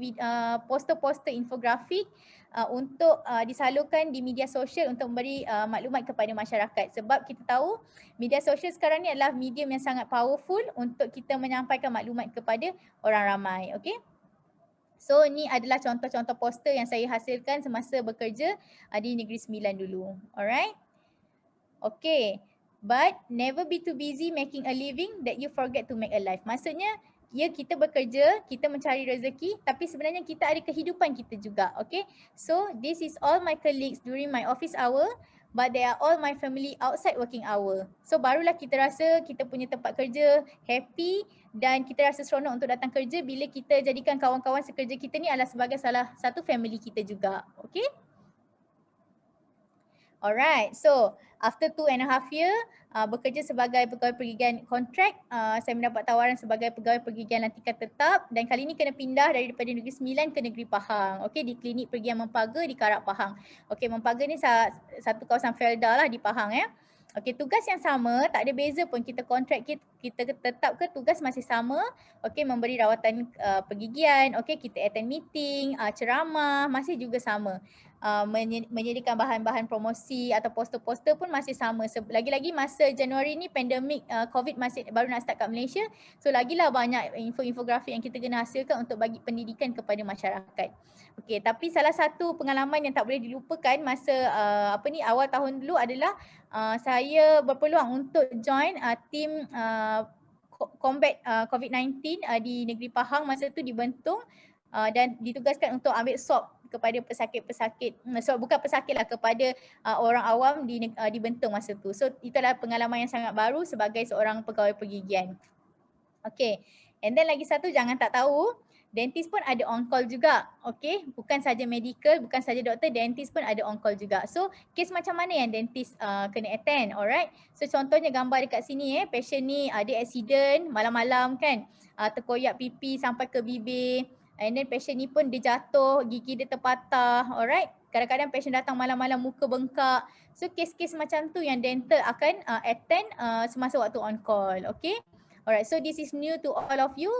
poster-poster infografik untuk disalurkan di media sosial untuk memberi maklumat kepada masyarakat. Sebab kita tahu media sosial sekarang ni adalah medium yang sangat powerful untuk kita menyampaikan maklumat kepada orang ramai. Okay. So ni adalah contoh-contoh poster yang saya hasilkan semasa bekerja di Negeri Sembilan dulu. Alright. Okay. But never be too busy making a living that you forget to make a life. Maksudnya, ya kita bekerja, kita mencari rezeki, tapi sebenarnya kita ada kehidupan kita juga. Okay. So this is all my colleagues during my office hour, but they are all my family outside working hour. So barulah kita rasa kita punya tempat kerja happy dan kita rasa seronok untuk datang kerja bila kita jadikan kawan-kawan sekerja kita ni adalah sebagai salah satu family kita juga. Okay. Alright, so after 2.5 years bekerja sebagai pegawai pergigian kontrak, saya mendapat tawaran sebagai pegawai pergigian lantikan tetap dan kali ini kena pindah daripada Negeri Sembilan ke Negeri Pahang. Okey, di klinik pergigian Mempaga di Karak Pahang. Okey, Mempaga ni satu kawasan Felda lah di Pahang ya. Okey, tugas yang sama, tak ada beza pun kita kontrak kita tetap ke tugas masih sama. Okey, memberi rawatan pergigian, okey, kita attend meeting, ceramah masih juga sama. Menyediakan bahan-bahan promosi atau poster-poster pun masih sama. Lagi-lagi masa Januari ni pandemik COVID masih baru nak start kat Malaysia. So lagilah banyak infografik yang kita kena hasilkan untuk bagi pendidikan kepada masyarakat. Okey, tapi salah satu pengalaman yang tak boleh dilupakan masa awal tahun dulu adalah saya berpeluang untuk join tim combat COVID-19 di negeri Pahang masa tu dibentuk dan ditugaskan untuk ambil swab kepada pesakit-pesakit, bukan pesakit lah, kepada orang awam di Bentong masa tu. So itu adalah pengalaman yang sangat baru sebagai seorang pegawai pergigian. Okay, and then lagi satu, jangan tak tahu, dentist pun ada on call juga. Okay, bukan saja medical, bukan saja doktor, dentist pun ada on call juga. So kes macam mana yang dentist kena attend, alright. So contohnya gambar dekat sini, patient ni ada accident malam-malam kan, terkoyak pipi sampai ke bibir. And then patient ni pun dia jatuh, gigi dia terpatah, alright. Kadang-kadang patient datang malam-malam muka bengkak. So kes-kes macam tu yang dental akan attend semasa waktu on call, okay. Alright, so this is new to all of you,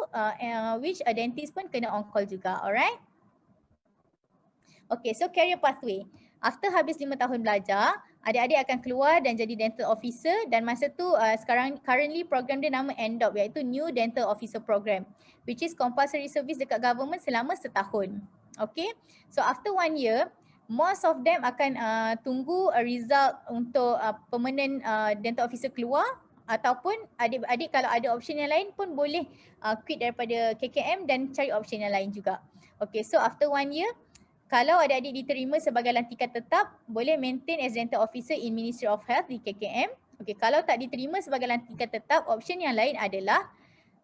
which a dentist pun kena on call juga, alright. Okay, so career pathway. After habis 5 tahun belajar, adik-adik akan keluar dan jadi dental officer, dan masa tu sekarang currently program dia nama NDOP, iaitu New Dental Officer Program, which is compulsory service dekat government selama setahun. Okay, so after 1 year, most of them akan tunggu a result untuk permanent dental officer keluar, ataupun adik-adik kalau ada option yang lain pun boleh quit daripada KKM dan cari option yang lain juga. Okay, so after 1 year, kalau adik-adik diterima sebagai lantikan tetap, boleh maintain as dental officer in Ministry of Health di KKM. Okay, kalau tak diterima sebagai lantikan tetap, option yang lain adalah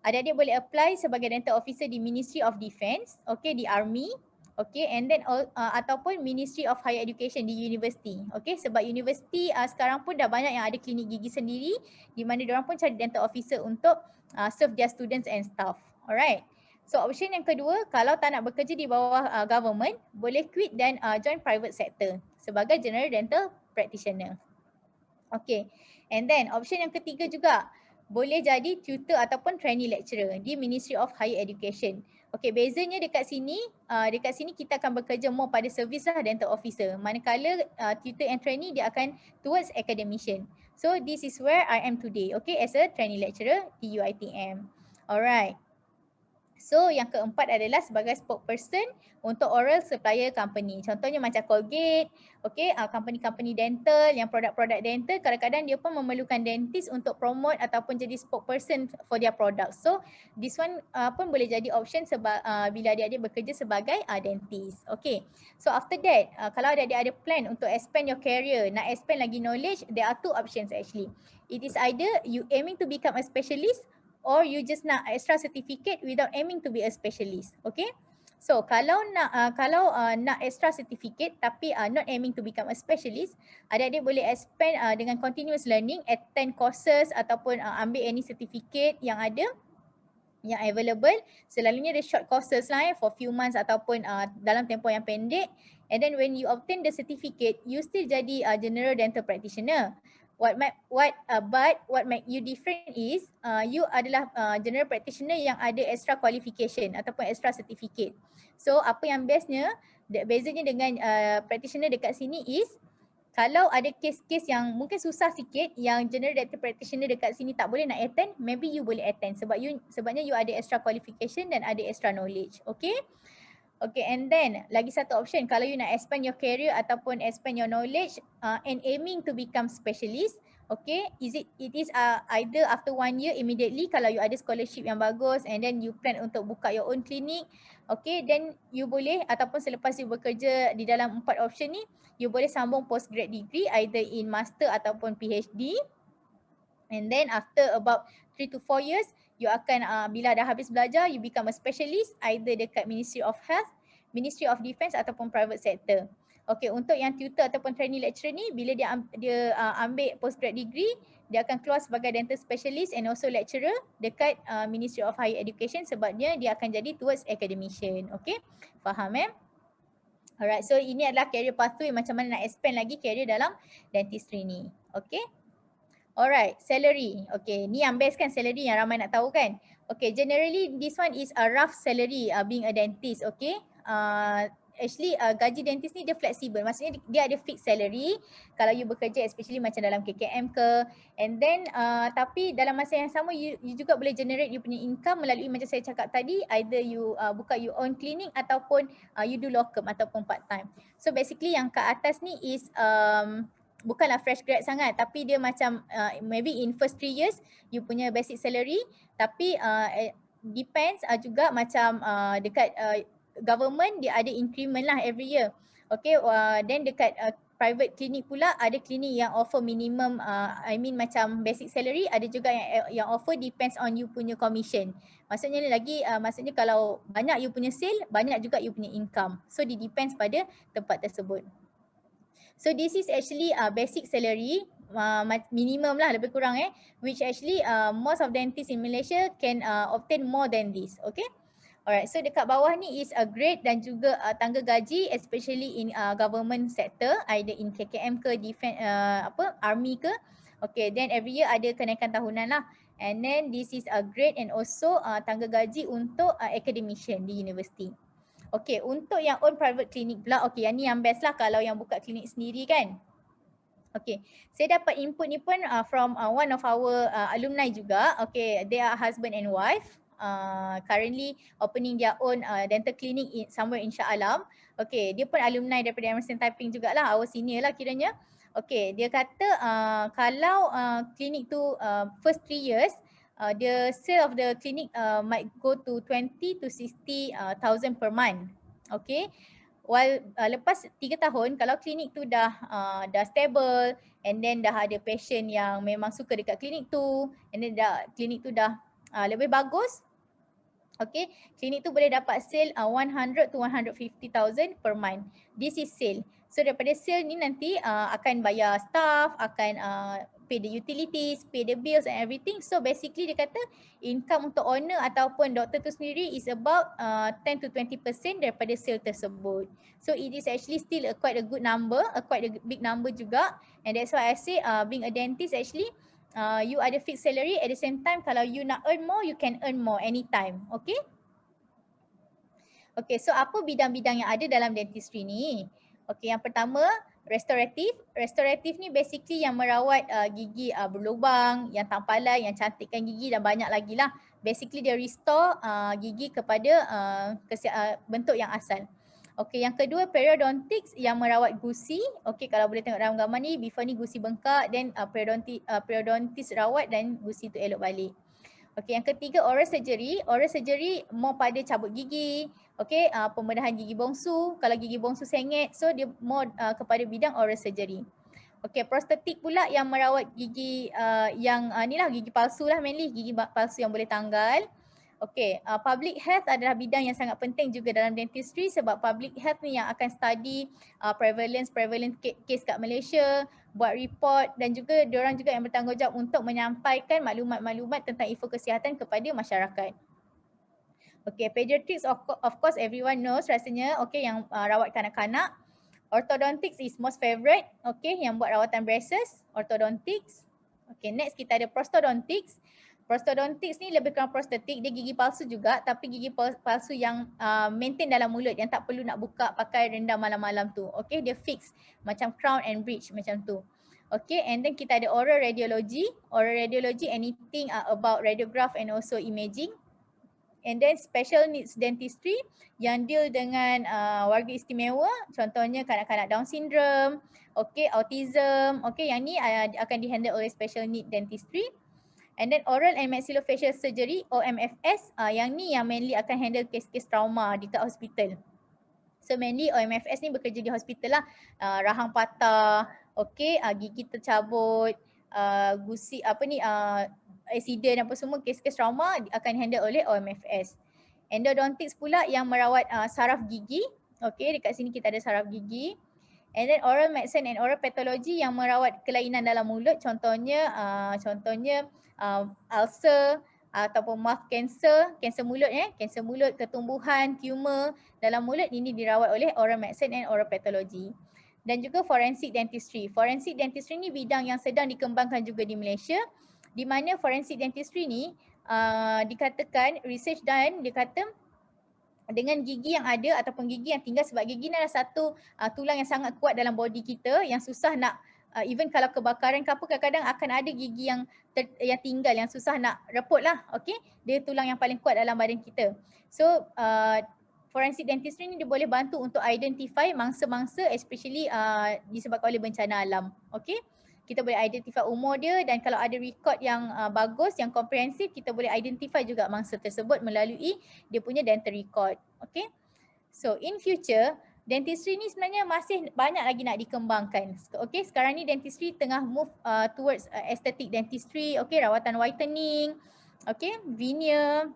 adik-adik boleh apply sebagai dental officer di Ministry of Defence, okay, di Army, okay, and then ataupun Ministry of Higher Education di university. Okay, sebab university sekarang pun dah banyak yang ada klinik gigi sendiri, di mana diorang pun cari dental officer untuk serve their students and staff. Alright. So option yang kedua, kalau tak nak bekerja di bawah government, boleh quit dan join private sector sebagai general dental practitioner. Okay, and then option yang ketiga juga, boleh jadi tutor ataupun trainee lecturer di Ministry of Higher Education. Okay, bezanya dekat sini kita akan bekerja more pada service lah dental officer. Manakala tutor and trainee dia akan towards academician. So this is where I am today, okay, as a trainee lecturer di UiTM. Alright. So yang keempat adalah sebagai spokesperson untuk oral supplier company. Contohnya macam Colgate, okay, company-company dental yang produk-produk dental, kadang-kadang dia pun memerlukan dentist untuk promote ataupun jadi spokesperson for their products. So this one pun boleh jadi option bila adik-adik bekerja sebagai dentist. Okay, so after that, kalau adik-adik ada plan untuk expand your career, nak expand lagi knowledge, there are two options actually. It is either you aiming to become a specialist, or you just nak extra certificate without aiming to be a specialist. Okay, so kalau nak extra certificate tapi not aiming to become a specialist, adik-adik boleh expand dengan continuous learning, attend courses ataupun ambil any certificate yang ada, yang available. Selalunya the short courses lah for few months ataupun dalam tempoh yang pendek. And then when you obtain the certificate, you still jadi general dental practitioner. What make you different is you adalah general practitioner yang ada extra qualification ataupun extra certificate. So apa yang bezanya dengan practitioner dekat sini is, kalau ada kes-kes yang mungkin susah sikit, yang general dental practitioner dekat sini tak boleh nak attend, maybe you boleh attend sebabnya you ada extra qualification dan ada extra knowledge. Okay. Okay, and then lagi satu option, kalau you nak expand your career ataupun expand your knowledge and aiming to become specialist, okay, it is either after 1 year immediately kalau you ada scholarship yang bagus and then you plan untuk buka your own clinic, okay, then you boleh, ataupun selepas you bekerja di dalam 4 option ni, you boleh sambung postgrad degree either in master ataupun PhD. And then after about 3 to 4 years, you akan bila dah habis belajar, you become a specialist either dekat Ministry of Health, Ministry of Defence ataupun private sector. Okay, untuk yang tutor ataupun trainee lecturer ni, bila dia ambil postgrad degree, dia akan keluar sebagai dental specialist and also lecturer dekat Ministry of Higher Education, sebabnya dia akan jadi towards academician. Okay, faham Alright, so ini adalah career pathway, macam mana nak expand lagi career dalam dentistry ni. Okay. Alright, salary. Okay, ni yang best kan salary yang ramai nak tahu kan. Okay, generally this one is a rough salary being a dentist, okay. Actually gaji dentist ni dia flexible, maksudnya dia ada fixed salary kalau you bekerja especially macam dalam KKM ke. And then tapi dalam masa yang sama you juga boleh generate you punya income melalui macam saya cakap tadi, either you buka your own clinic ataupun you do locum ataupun part time. So basically yang kat atas ni is bukanlah fresh grad sangat, tapi dia macam maybe in first 3 years you punya basic salary, tapi depends juga macam dekat government dia ada increment lah every year. Okay, then dekat private clinic pula ada klinik yang offer minimum macam basic salary, ada juga yang offer depends on you punya commission. Maksudnya lagi maksudnya kalau banyak you punya sale, banyak juga you punya income. So it depends pada tempat tersebut. So this is actually basic salary minimum lah lebih kurang which actually most of dentists in Malaysia can obtain more than this. Okay. Alright, so dekat bawah ni is a grade dan juga tangga gaji, especially in government sector, either in KKM ke defense army ke. Okay, then every year ada kenaikan tahunan lah. And then this is a grade and also tangga gaji untuk academician di universiti. Okay, untuk yang own private clinic pula, okay yang ni yang best lah kalau yang buka klinik sendiri kan. Okay, saya dapat input ni pun from one of our alumni juga. Okay, they are husband and wife. Currently opening their own dental clinic somewhere in Shah Alam. Okay, dia pun alumni daripada Emerson Taiping jugalah, our senior lah kiranya. Okay, dia kata kalau klinik tu first 3 years, the sale of the clinic might go to 20 to 60,000 per month. Okay, while lepas 3 tahun kalau klinik tu dah stable and then dah ada patient yang memang suka dekat klinik tu, and then klinik tu dah lebih bagus, okay, klinik tu boleh dapat sale 100 to 150,000 per month. This is sale. So daripada sale ni nanti akan bayar staff, akan pay the utilities, pay the bills and everything. So basically dia kata income untuk owner ataupun doktor tu sendiri is about 10 to 20% daripada sale tersebut. So it is actually still quite a good number, quite a big number juga. And that's why I say being a dentist actually you ada fixed salary, at the same time kalau you nak earn more, you can earn more anytime. Okay? Okay, so apa bidang-bidang yang ada dalam dentistry ni? Okay, yang pertama restoratif. Restoratif ni basically yang merawat gigi berlubang, yang tampalan, yang cantikkan gigi dan banyak lagi lah. Basically dia restore gigi kepada bentuk yang asal. Okay, yang kedua periodontics yang merawat gusi. Okay, kalau boleh tengok dalam gambar ni, before ni gusi bengkak, then periodontis rawat dan gusi tu elok balik. Okay, yang ketiga oral surgery. Oral surgery more pada cabut gigi, okay, pembedahan gigi bongsu. Kalau gigi bongsu sengit, so dia more kepada bidang oral surgery. Okay, prostetik pula yang merawat gigi yang ni lah, gigi palsu lah mainly, gigi palsu yang boleh tanggal. Okay, public health adalah bidang yang sangat penting juga dalam dentistry sebab public health ni yang akan study prevalent case kat Malaysia, buat report dan juga diorang juga yang bertanggungjawab untuk menyampaikan maklumat-maklumat tentang info kesihatan kepada masyarakat. Okay, pediatrics of course everyone knows rasanya, okay, yang rawat kanak-kanak. Orthodontics is most favorite, okay, yang buat rawatan braces, orthodontics. Okay, next kita ada prosthodontics. Prosthodontics ni lebih kurang prostetik, dia gigi palsu juga tapi gigi palsu yang maintain dalam mulut, yang tak perlu nak buka pakai rendam malam-malam tu. Okay, dia fix macam crown and bridge macam tu. Okay, and then kita ada oral radiology. Oral radiology anything about radiograph and also imaging. And then special needs dentistry yang deal dengan warga istimewa, contohnya kanak-kanak Down syndrome, okay, autism, okay, yang ni akan dihandle oleh special need dentistry. And then oral and maxillofacial surgery, OMFS, yang ni yang mainly akan handle kes-kes trauma dekat hospital. So mainly OMFS ni bekerja di hospital lah, rahang patah, okay, gigi tercabut, gusi accident apa semua, kes-kes trauma akan handle oleh OMFS. Endodontics pula yang merawat saraf gigi, okay, dekat sini kita ada saraf gigi. And then oral medicine and oral pathology yang merawat kelainan dalam mulut, contohnya ulcer ataupun mouth cancer, kanser mulut, kanser mulut, ketumbuhan, tumor dalam mulut, ini dirawat oleh oral medicine and oral pathology. Dan juga forensic dentistry. Forensic dentistry ni bidang yang sedang dikembangkan juga di Malaysia, di mana forensic dentistry ni dikatakan research dan dia kata dengan gigi yang ada ataupun gigi yang tinggal, sebab gigi ni adalah satu tulang yang sangat kuat dalam body kita yang susah nak even kalau kebakaran ke apa, kadang-kadang akan ada gigi yang tinggal yang susah nak reput lah, okay, dia tulang yang paling kuat dalam badan kita. So forensic dentistry ni dia boleh bantu untuk identify mangsa-mangsa especially disebabkan oleh bencana alam. Okay. Kita boleh identify umur dia dan kalau ada record yang bagus, yang komprehensif, kita boleh identify juga mangsa tersebut melalui dia punya dental record. Okay. So in future, dentistry ni sebenarnya masih banyak lagi nak dikembangkan. Okay, sekarang ni dentistry tengah move towards aesthetic dentistry, okay, rawatan whitening, okay, veneer.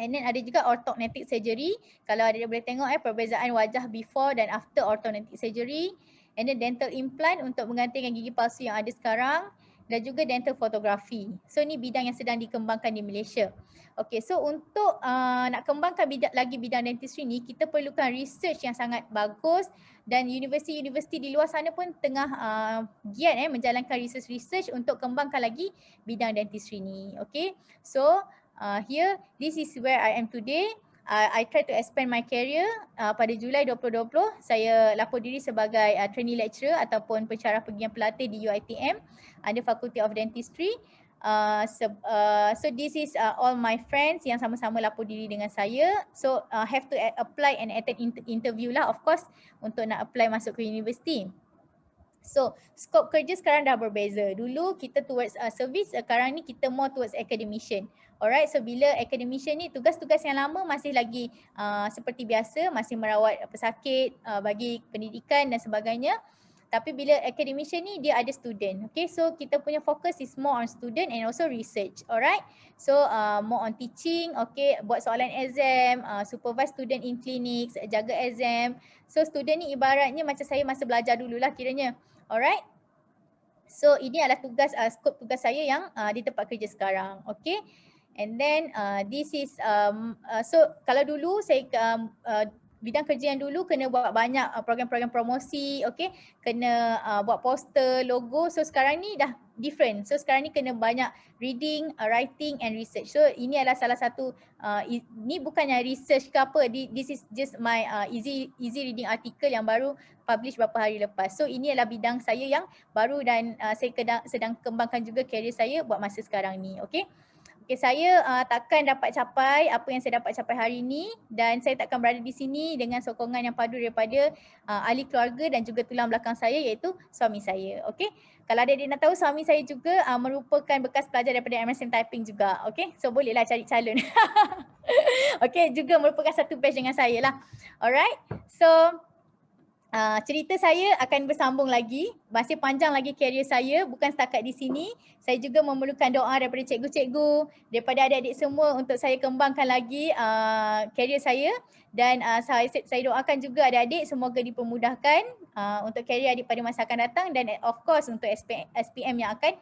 And then ada juga orthodontic surgery. Kalau ada boleh tengok perbezaan wajah before dan after orthodontic surgery. And then dental implant untuk menggantikan gigi palsu yang ada sekarang. Dan juga dental photography. So ni bidang yang sedang dikembangkan di Malaysia. Okay, so untuk nak kembangkan lagi bidang dentistry ni, kita perlukan research yang sangat bagus. Dan universiti-universiti di luar sana pun tengah giat menjalankan research untuk kembangkan lagi bidang dentistry ni. Okay, so here, this is where I am today. I try to expand my career. Pada Julai 2020, saya lapor diri sebagai trainee lecturer ataupun pensyarah pergian pelatih di UiTM under Faculty of Dentistry. So this is all my friends yang sama-sama lapor diri dengan saya. So have to apply and attend interview lah, of course, untuk nak apply masuk ke universiti. So, skop kerja sekarang dah berbeza. Dulu kita towards service, sekarang ni kita more towards academician. Alright, so bila academician ni tugas-tugas yang lama masih lagi seperti biasa, masih merawat pesakit, bagi pendidikan dan sebagainya. Tapi bila academician ni dia ada student. Okay, so kita punya fokus is more on student and also research. Alright, so more on teaching, okay, buat soalan exam, supervise student in clinics, jaga exam. So student ni ibaratnya macam saya masa belajar dululah kiranya. Alright. So ini adalah tugas, skop tugas saya yang di tempat kerja sekarang. Okay. And then this is, so kalau dulu saya bidang kerja yang dulu kena buat banyak program-program promosi, okay. Kena buat poster, logo. So sekarang ni dah different. So sekarang ni kena banyak reading, writing and research. So ini adalah salah satu, ni bukannya research ke apa. This is just my easy reading article yang baru publish beberapa hari lepas. So ini adalah bidang saya yang baru dan saya sedang kembangkan juga career saya buat masa sekarang ni, okay. Okay, saya takkan dapat capai apa yang saya dapat capai hari ini dan saya takkan berada di sini dengan sokongan yang padu daripada ahli keluarga dan juga tulang belakang saya iaitu suami saya. Okay, kalau ada nak tahu, suami saya juga merupakan bekas pelajar daripada MSM Typing juga. Okay, so bolehlah cari calon. Okay, juga merupakan satu batch dengan saya lah. Alright, so cerita saya akan bersambung lagi, masih panjang lagi career saya, bukan setakat di sini. Saya juga memerlukan doa daripada cikgu-cikgu, daripada adik-adik semua untuk saya kembangkan lagi career saya. Dan saya doakan juga adik-adik semoga dipermudahkan untuk career adik pada masa akan datang dan of course untuk SPM yang akan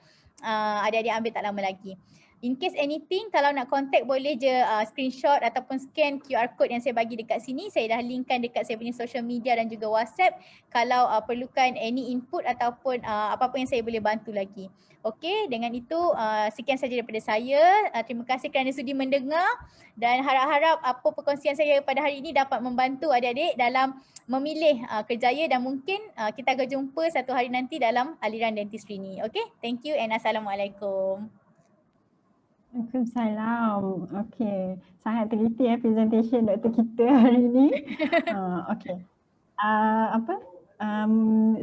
adik-adik ambil tak lama lagi. In case anything, kalau nak contact boleh je screenshot ataupun scan QR code yang saya bagi dekat sini. Saya dah linkkan dekat saya punya social media dan juga WhatsApp kalau perlukan any input ataupun apa-apa yang saya boleh bantu lagi. Okey, dengan itu sekian saja daripada saya. Terima kasih kerana sudi mendengar dan harap-harap apa perkongsian saya pada hari ini dapat membantu adik-adik dalam memilih kerjaya dan mungkin kita akan jumpa satu hari nanti dalam aliran dentistry ni. Okey, thank you and Assalamualaikum. Waalaikumsalam. Okay, sangat teliti presentation doktor kita hari ni. Okay.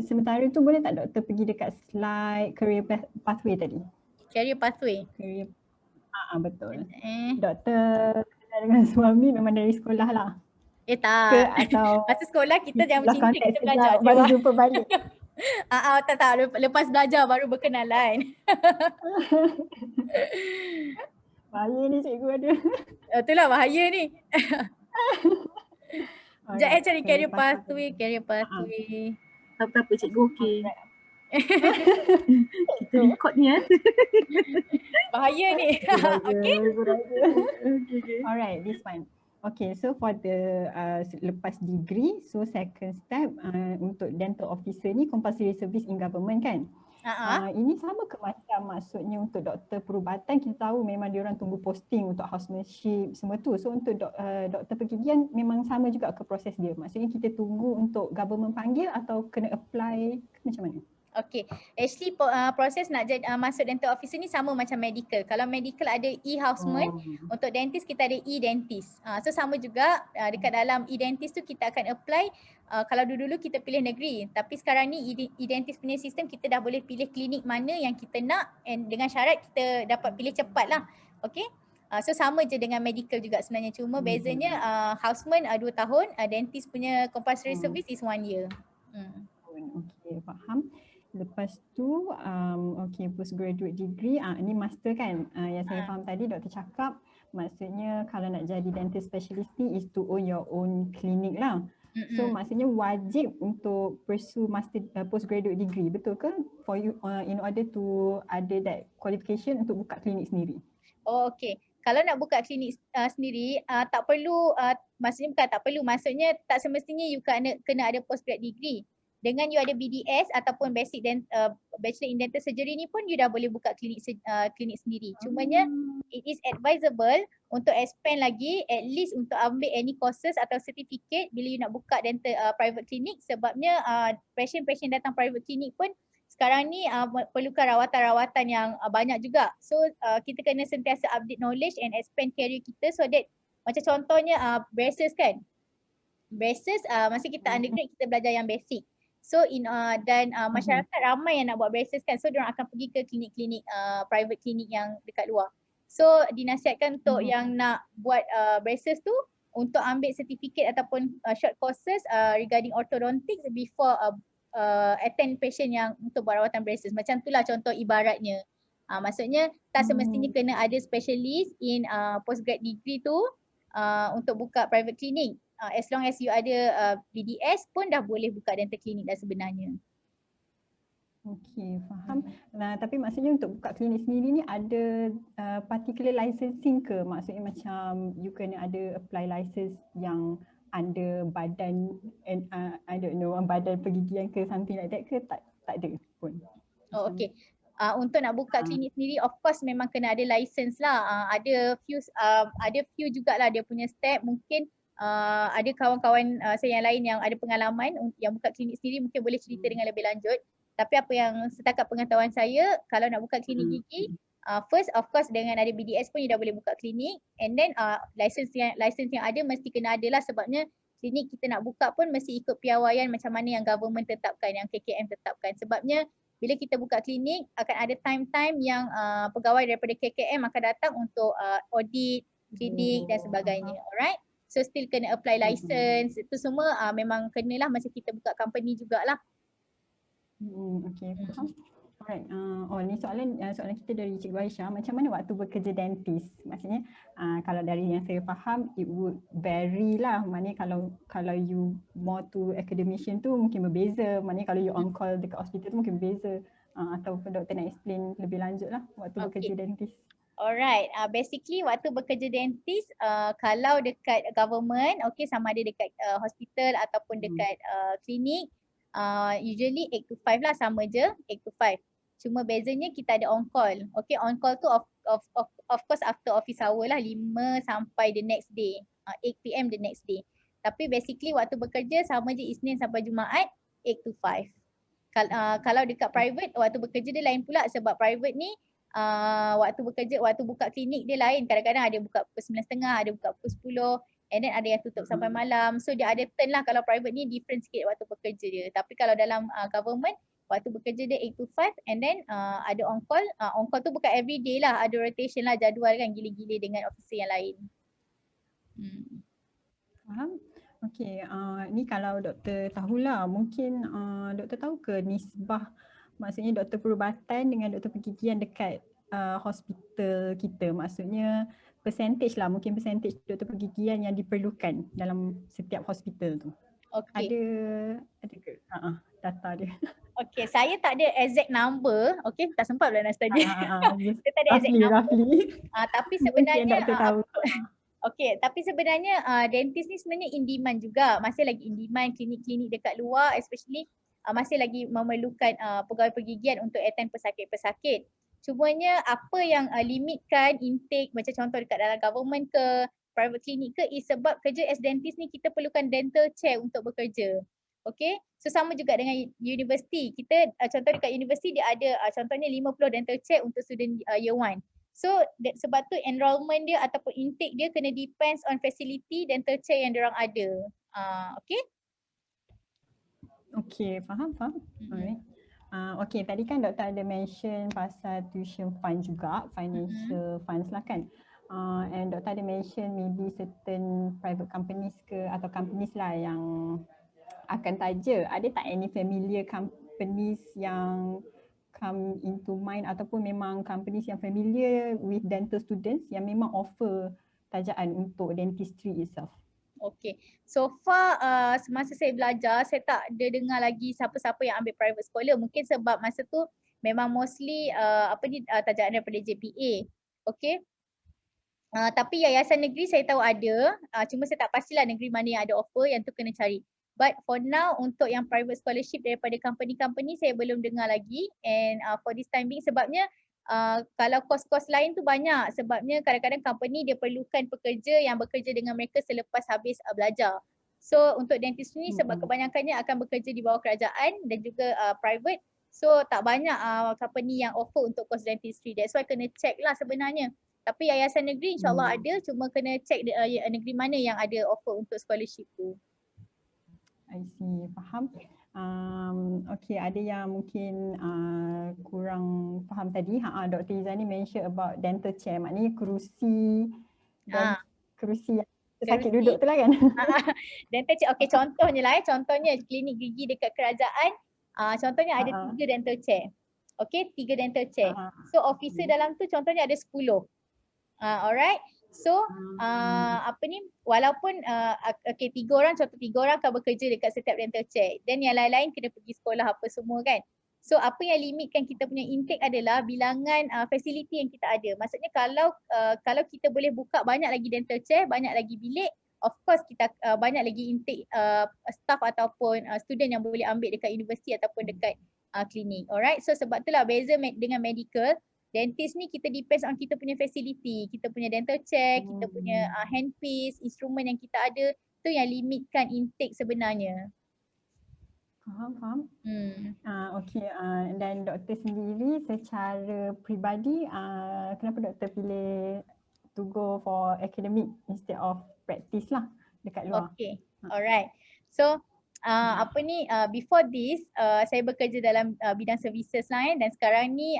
Sementara tu boleh tak doktor pergi dekat slide career pathway tadi? Career pathway? Career, betul. Doktor kenal dengan suami memang dari sekolah lah. Tak. Ke atau masa sekolah kita jangan bercinta, kita belajar je. Baru jumpa balik. Tak. Lepas belajar baru berkenalan. Bahaya ni cikgu ada. Itulah bahaya ni. Sekejap cari career pathway. Apa-apa cikgu okey. Kita record ni Bahaya ni. Okay. Alright, this one. Okay, so for the lepas degree, so second step untuk dental officer ni compulsory service in government kan? Ini sama ke macam maksudnya untuk doktor perubatan, kita tahu memang diorang tunggu posting untuk housemanship semua tu. So untuk doktor pergigian memang sama juga ke proses dia? Maksudnya kita tunggu untuk government panggil atau kena apply macam mana? Okay, actually proses nak jadi masuk dental officer ni sama macam medical. Kalau medical ada e-houseman, untuk dentist kita ada e-dentist. So sama juga dekat dalam e-dentist tu kita akan apply. Kalau dulu-dulu kita pilih negeri, tapi sekarang ni e-dentist punya sistem kita dah boleh pilih klinik mana yang kita nak, and dengan syarat kita dapat pilih cepat lah. Okay. So sama je dengan medical juga sebenarnya, cuma bezanya houseman 2 tahun, dentist punya compulsory service is 1 year. Okay, faham. Lepas tu, okay, postgraduate degree, ini master kan? Yang saya faham tadi doktor cakap, maksudnya kalau nak jadi dentist specialist ni is to own your own clinic lah. So maksudnya wajib untuk pursue master postgraduate degree, betul ke? For you, in order to ada that qualification untuk buka klinik sendiri. Oh, okay. Kalau nak buka klinik sendiri, tak perlu, maksudnya bukan tak perlu, maksudnya tak semestinya you kena ada postgrad degree. Dengan you ada BDS ataupun Bachelor in Dental Surgery ni pun you dah boleh buka klinik sendiri. Cumanya it is advisable untuk expand lagi, at least untuk ambil any courses atau certificate bila you nak buka dental private clinic, sebabnya patient-patient datang private clinic pun sekarang ni perlukan rawatan-rawatan yang banyak juga. So kita kena sentiasa update knowledge and expand career kita, so that macam contohnya braces kan. Braces masa kita undergrad kita belajar yang basic. So dan masyarakat ramai yang nak buat braces kan, so diorang akan pergi ke klinik-klinik private klinik yang dekat luar. So dinasihatkan untuk yang nak buat braces tu untuk ambil sertifikat ataupun short courses regarding orthodontics before attend patient yang untuk buat rawatan braces. Macam itulah contoh ibaratnya. Maksudnya tak semestinya kena ada specialist in postgrad degree tu untuk buka private clinic. As long as you ada BDS pun dah boleh buka dental clinic dah sebenarnya. Okay, faham. Nah, tapi maksudnya untuk buka klinik sendiri ni ada particular licensing ke? Maksudnya macam you kena ada apply license yang under badan I don't know, badan pergigian ke something like that ke? Tak ada pun. Oh, okay. Untuk nak buka klinik sendiri, of course memang kena ada license lah. Ada few jugalah dia punya step. Mungkin ada kawan-kawan saya yang lain yang ada pengalaman yang buka klinik sendiri, mungkin boleh cerita dengan lebih lanjut. Tapi apa yang setakat pengetahuan saya, kalau nak buka klinik gigi, first of course dengan ada BDS pun you dah boleh buka klinik, and then license yang ada mesti kena ada lah, sebabnya klinik kita nak buka pun mesti ikut piawaian macam mana yang government tetapkan, yang KKM tetapkan. Sebabnya bila kita buka klinik akan ada time-time yang pegawai daripada KKM akan datang untuk audit klinik dan sebagainya. Alright. So still kena apply license. Itu semua memang kenalah macam kita buka company jugalah. Okay, faham. Alright. Ni soalan kita dari Cikgu Aisyah. Macam mana waktu bekerja dentist? Maksudnya kalau dari yang saya faham, it would vary lah. Maknanya kalau you more to academician tu mungkin berbeza. Maknanya kalau you on call dekat hospital tu mungkin berbeza. Ataupun doktor nak explain lebih lanjut lah waktu bekerja dentist. Alright, basically waktu bekerja dentist, kalau dekat government, okay, sama ada dekat hospital ataupun dekat klinik, usually 8 to 5 lah, sama je 8 to 5. Cuma bezanya kita ada on call. Okay, on call tu of course after office hour lah, 5 sampai the next day, 8 PM the next day. Tapi basically waktu bekerja sama je Isnin sampai Jumaat 8 to 5. Kalau dekat private, waktu bekerja dia lain pula, sebab private ni waktu buka klinik dia lain. Kadang-kadang ada buka pukul 9.30, ada buka pukul 10, and then ada yang tutup sampai malam. So dia ada turn lah. Kalau private ni different sikit waktu bekerja dia. Tapi kalau dalam government, waktu bekerja dia 8 to 5, and then ada on call. On call tu bukan every day lah, ada rotation lah, jadual kan, gila-gila dengan officer yang lain. Faham? Okay, ni kalau doktor tahulah, mungkin doktor tahu ke nisbah, maksudnya doktor perubatan dengan doktor pergigian dekat hospital kita, maksudnya percentage lah, mungkin percentage doktor pergigian yang diperlukan dalam setiap hospital tu. Okay. Ada ke data dia? Okay, saya tak ada exact number. Okay, tak sempat pula nak study. Kita tak ada exact number. Tapi sebenarnya okay, tapi sebenarnya dentist ni sebenarnya in demand juga. Masih lagi in demand, klinik-klinik dekat luar especially masih lagi memerlukan pegawai pergigian untuk attend pesakit-pesakit. Cumanya apa yang limitkan intake, macam contoh dekat dalam government ke private clinic ke, is sebab kerja as dentist ni kita perlukan dental chair untuk bekerja. Okay, so sama juga dengan universiti. Kita contoh dekat universiti dia ada contohnya 50 dental check untuk student year 1. So sebab tu enrollment dia ataupun intake dia kena depends on facility dental check yang diorang ada. Okay. Okay, faham. Alright. Okay, tadi kan doktor ada mention pasal tuition fund juga, financial funds lah kan. And doktor ada mention maybe certain private companies ke atau companies lah yang akan taja. Ada tak any familiar companies yang come into mind ataupun memang companies yang familiar with dental students yang memang offer tajaan untuk dentistry itself? Okay, so far semasa saya belajar saya tak ada dengar lagi siapa-siapa yang ambil private scholar. Mungkin sebab masa tu memang mostly tajaan daripada JPA. Okay. Tapi yayasan negeri saya tahu ada, cuma saya tak pastilah negeri mana yang ada offer, yang tu kena cari. But for now untuk yang private scholarship daripada company-company saya belum dengar lagi, and for this time being sebabnya kalau kos-kos lain tu banyak, sebabnya kadang-kadang company dia perlukan pekerja yang bekerja dengan mereka selepas habis belajar. So untuk dentist ni sebab kebanyakannya akan bekerja di bawah kerajaan dan juga private, so tak banyak company yang offer untuk kos dentistry. That's why kena check lah sebenarnya. Tapi yayasan negeri insyaAllah ada, cuma kena check negeri mana yang ada offer untuk scholarship tu. I see, faham. Okay, ada yang mungkin kurang faham tadi. Dr. Izzani mention about dental chair, maknanya kerusi dan kerusi yang sakit duduk tu lah kan? Dental chair, okay, contohnya lah contohnya klinik gigi dekat kerajaan, contohnya ada 3 dental chair. Okay, 3 dental chair. So officer dalam tu contohnya ada 10. Alright, so walaupun okay, 3 orang, contoh 3 orang akan bekerja dekat setiap dental check, dan yang lain-lain kena pergi sekolah apa semua kan. So apa yang limitkan kita punya intake adalah bilangan fasiliti yang kita ada. Maksudnya kalau kita boleh buka banyak lagi dental check, banyak lagi bilik, of course kita banyak lagi intake staff ataupun student yang boleh ambil dekat universiti ataupun dekat klinik. Alright, so sebab itulah beza dengan medical. Dentist ni kita depends on kita punya facility, kita punya dental check, kita punya handpiece, instrumen yang kita ada, tu yang limitkan intake sebenarnya. Faham. Okay, dan doktor sendiri secara peribadi, kenapa doktor pilih to go for academic instead of practice lah dekat luar? Okay, alright. So before this saya bekerja dalam bidang services lah dan sekarang ni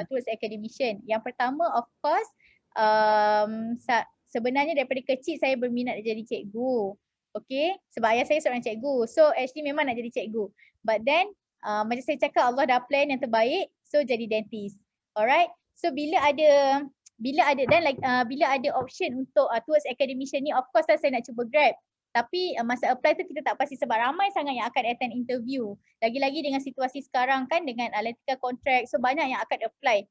towards academician. Yang pertama of course sebenarnya daripada kecil saya berminat jadi cikgu. Okay, sebab ayah saya seorang cikgu. So actually memang nak jadi cikgu. But then macam saya cakap, Allah dah plan yang terbaik, so jadi dentist. Alright, so bila ada option untuk towards academician ni, of course lah saya nak cuba grab. Tapi masa apply tu kita tak pasti sebab ramai sangat yang akan attend interview. Lagi-lagi dengan situasi sekarang kan dengan electrical contract, so banyak yang akan apply.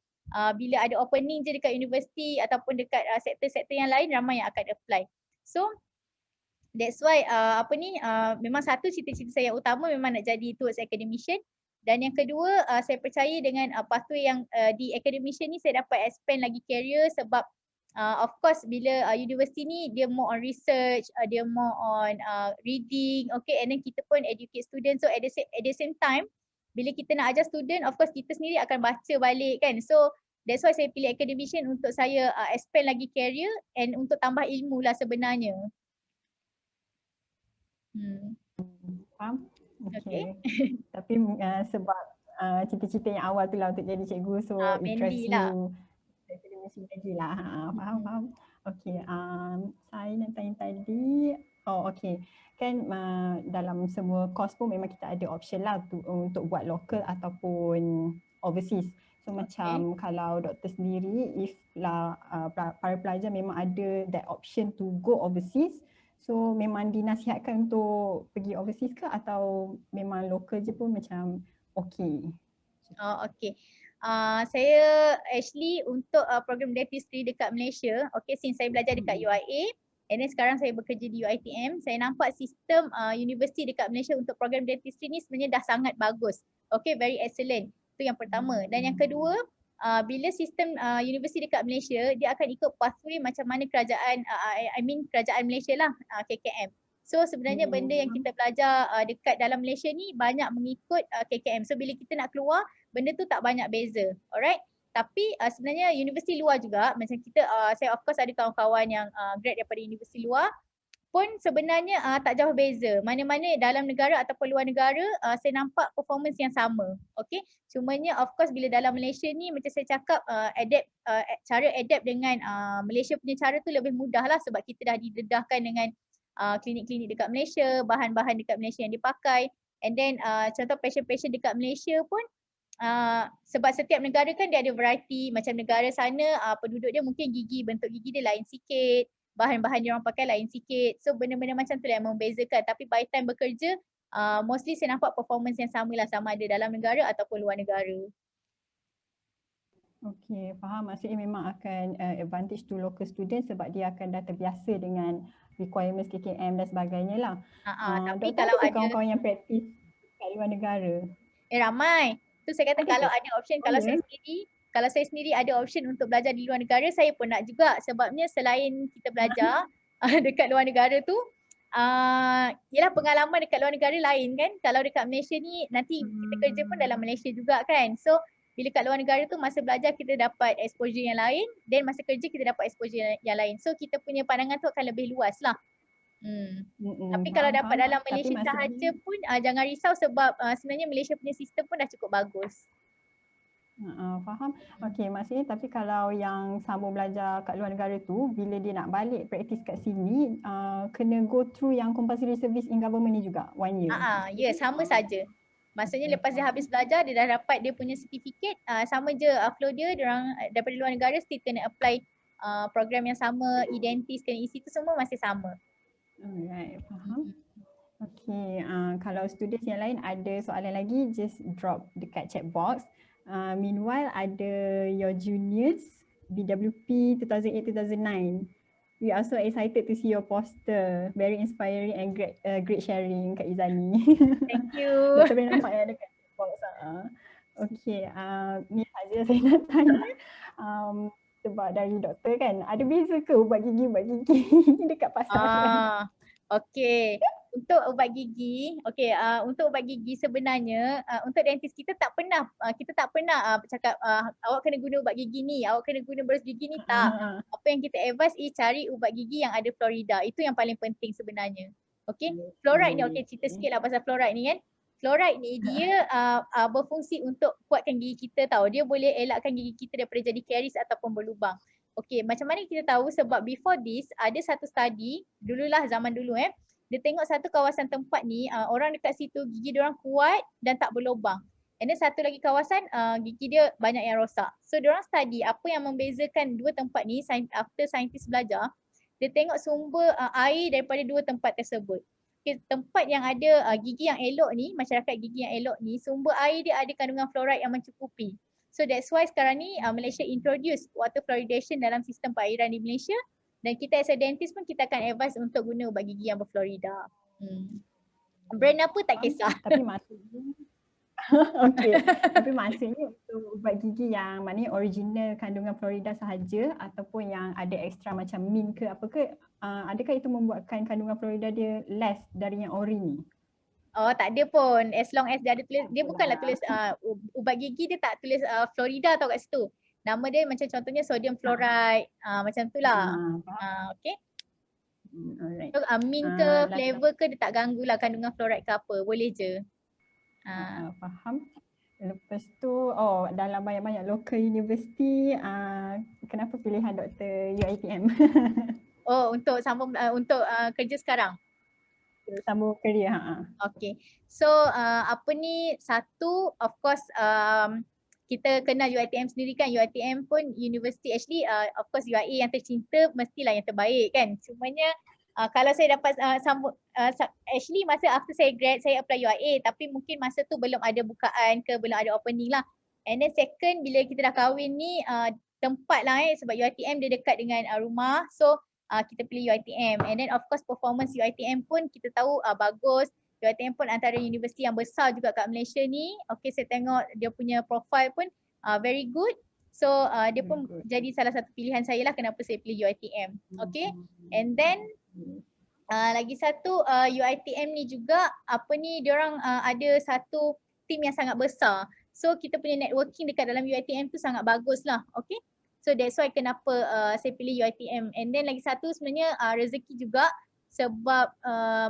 Bila ada opening je dekat universiti ataupun dekat sektor-sektor yang lain, ramai yang akan apply. So that's why memang satu cita-cita saya yang utama memang nak jadi towards academician. Dan yang kedua, saya percaya dengan pathway yang di academician ni saya dapat expand lagi career sebab of course bila universiti ni dia more on research, dia more on reading, okay, and then kita pun educate student. So at the same time bila kita nak ajar student, of course kita sendiri akan baca balik kan. So that's why saya pilih academician untuk saya expand lagi career and untuk tambah ilmu lah sebenarnya. Faham? Okay. Tapi sebab cita-cita yang awal tu lah untuk jadi cikgu, so interest you academician lagi lah. Faham. Okay, saya nak tanya tadi, okay. Kan dalam semua course pun memang kita ada option lah untuk buat local ataupun overseas. So macam kalau doktor sendiri, if lah para pelajar memang ada that option to go overseas, so memang dinasihatkan untuk pergi overseas ke atau memang local je pun macam okay? Okay. Saya actually untuk program dentistry dekat Malaysia, okay, since saya belajar dekat UIA and then sekarang saya bekerja di UiTM, saya nampak sistem universiti dekat Malaysia untuk program dentistry ni sebenarnya dah sangat bagus. Okay, very excellent. Itu yang pertama. Dan yang kedua, bila sistem universiti dekat Malaysia, dia akan ikut pathway macam mana kerajaan Malaysia lah, KKM. So sebenarnya benda yang kita belajar dekat dalam Malaysia ni banyak mengikut KKM. So bila kita nak keluar, benda tu tak banyak beza. Alright. Tapi sebenarnya universiti luar juga, macam kita, saya of course ada kawan-kawan yang grad daripada universiti luar pun sebenarnya tak jauh beza. Mana-mana dalam negara ataupun luar negara, saya nampak performance yang sama. Okay. Cumanya of course bila dalam Malaysia ni macam saya cakap, cara adapt dengan Malaysia punya cara tu lebih mudah lah sebab kita dah didedahkan dengan klinik-klinik dekat Malaysia, bahan-bahan dekat Malaysia yang dipakai. And then contoh patient-patient dekat Malaysia pun sebab setiap negara kan dia ada variety. Macam negara sana penduduk dia mungkin bentuk gigi dia lain sikit, bahan-bahan dia orang pakai lain sikit. So benda-benda macam tu lah yang membezakan. Tapi by time bekerja, mostly saya nampak performance yang sama lah, sama ada dalam negara ataupun luar negara. Okay, faham. Maksudnya memang akan advantage to local students sebab dia akan dah terbiasa dengan requirements KKM dan sebagainya lah. Tapi Doktor, kalau ada kawan-kawan yang praktis kat luar negara? Ramai. Tu saya kata kalau ada option, kalau saya sendiri ada option untuk belajar di luar negara, saya pun nak juga. Sebabnya selain kita belajar dekat luar negara tu, yelah pengalaman dekat luar negara lain kan. Kalau dekat Malaysia ni nanti kita kerja pun dalam Malaysia juga kan. So bila kat luar negara tu masa belajar kita dapat exposure yang lain, then masa kerja kita dapat exposure yang lain. So kita punya pandangan tu akan lebih luas lah. Tapi kalau dapat dalam Malaysia sahaja pun jangan risau sebab sebenarnya Malaysia punya sistem pun dah cukup bagus. Faham. Okey, maksudnya tapi kalau yang sambung belajar kat luar negara tu, bila dia nak balik praktis kat sini, kena go through yang compulsory service in government ni juga, 1 year? Ya, sama saja. Maksudnya lepas dia habis belajar, dia dah dapat dia punya sertifikat, sama je flow dia, orang daripada luar negara still kena apply program yang sama, identis kena isi tu semua masih sama. Alright, faham. Okay, kalau students yang lain ada soalan lagi, just drop dekat chat box. Meanwhile, ada your juniors, BWP 2008-2009. We are so excited to see your poster. Very inspiring and great sharing, Kak Izani. Thank you. Doktor boleh nampak ya dekat chat box. Okay, ni saja saya nak tanya. Sebab dari doktor kan, ada beza ke ubat gigi dekat pasar? Okay. Untuk ubat gigi, untuk ubat gigi sebenarnya untuk dentist kita tak pernah bercakap awak kena guna ubat gigi ni, awak kena guna berus gigi ni, tak. Apa yang kita advise cari ubat gigi yang ada fluorida. Itu yang paling penting sebenarnya. Okay, fluoride ni cerita sikit lah pasal fluoride ni kan. Fluoride ni dia berfungsi untuk kuatkan gigi kita tau. Dia boleh elakkan gigi kita daripada jadi caries ataupun berlubang. Okay, macam mana kita tahu? Sebab before this ada satu study, dululah zaman dulu dia tengok satu kawasan tempat ni, orang dekat situ gigi dia orang kuat dan tak berlubang. And then satu lagi kawasan gigi dia banyak yang rosak. So dia orang study apa yang membezakan dua tempat ni. After saintis belajar, dia tengok sumber air daripada dua tempat tersebut. Okay, tempat yang ada gigi yang elok ni, masyarakat gigi yang elok ni, sumber air dia ada kandungan fluoride yang mencukupi. So that's why sekarang ni Malaysia introduce water fluoridation dalam sistem perairan di Malaysia. Dan kita as a dentist pun kita akan advise untuk guna ubat gigi yang berfluorida. Brand apa tak kisah. Tapi maksudnya tapi maksudnya untuk ubat gigi yang maknanya original kandungan fluorida sahaja ataupun yang ada ekstra macam mint ke apa ke, adakah itu membuatkan kandungan fluorida dia less dari yang ori ni? Oh, tak ada pun. As long as dia ada tulis, dia bukanlah tulis ubat gigi dia tak tulis fluorida tau kat situ. Nama dia macam contohnya sodium fluoride, macam tu lah. Okay. Alright. So mint ke flavor ke dia tak ganggu lah kandungan fluoride ke apa, boleh je. Faham. Lepas tu, dalam banyak-banyak local university, kenapa pilihan Dr. UiTM? Untuk sambung untuk kerja sekarang. Sambung kerja. Okay. So satu of course kita kenal UiTM sendiri kan. UiTM pun university actually of course UIA yang tercinta mestilah yang terbaik kan. Cumanya kalau saya dapat actually masa after saya grad saya apply UIA tapi mungkin masa tu belum ada bukaan ke, belum ada opening lah. And then second bila kita dah kahwin ni tempat lah sebab UiTM dia dekat dengan rumah. So kita pilih UiTM. And then of course performance UiTM pun kita tahu bagus. UiTM pun antara universiti yang besar juga kat Malaysia ni. Okay, saya tengok dia punya profile pun very good. So dia pun jadi salah satu pilihan saya lah kenapa saya pilih UiTM. Okay, and then Lagi satu UiTM ni juga diorang ada satu team yang sangat besar. So kita punya networking dekat dalam UiTM tu sangat bagus lah. Okay. So that's why kenapa saya pilih UiTM. And then lagi satu sebenarnya rezeki juga sebab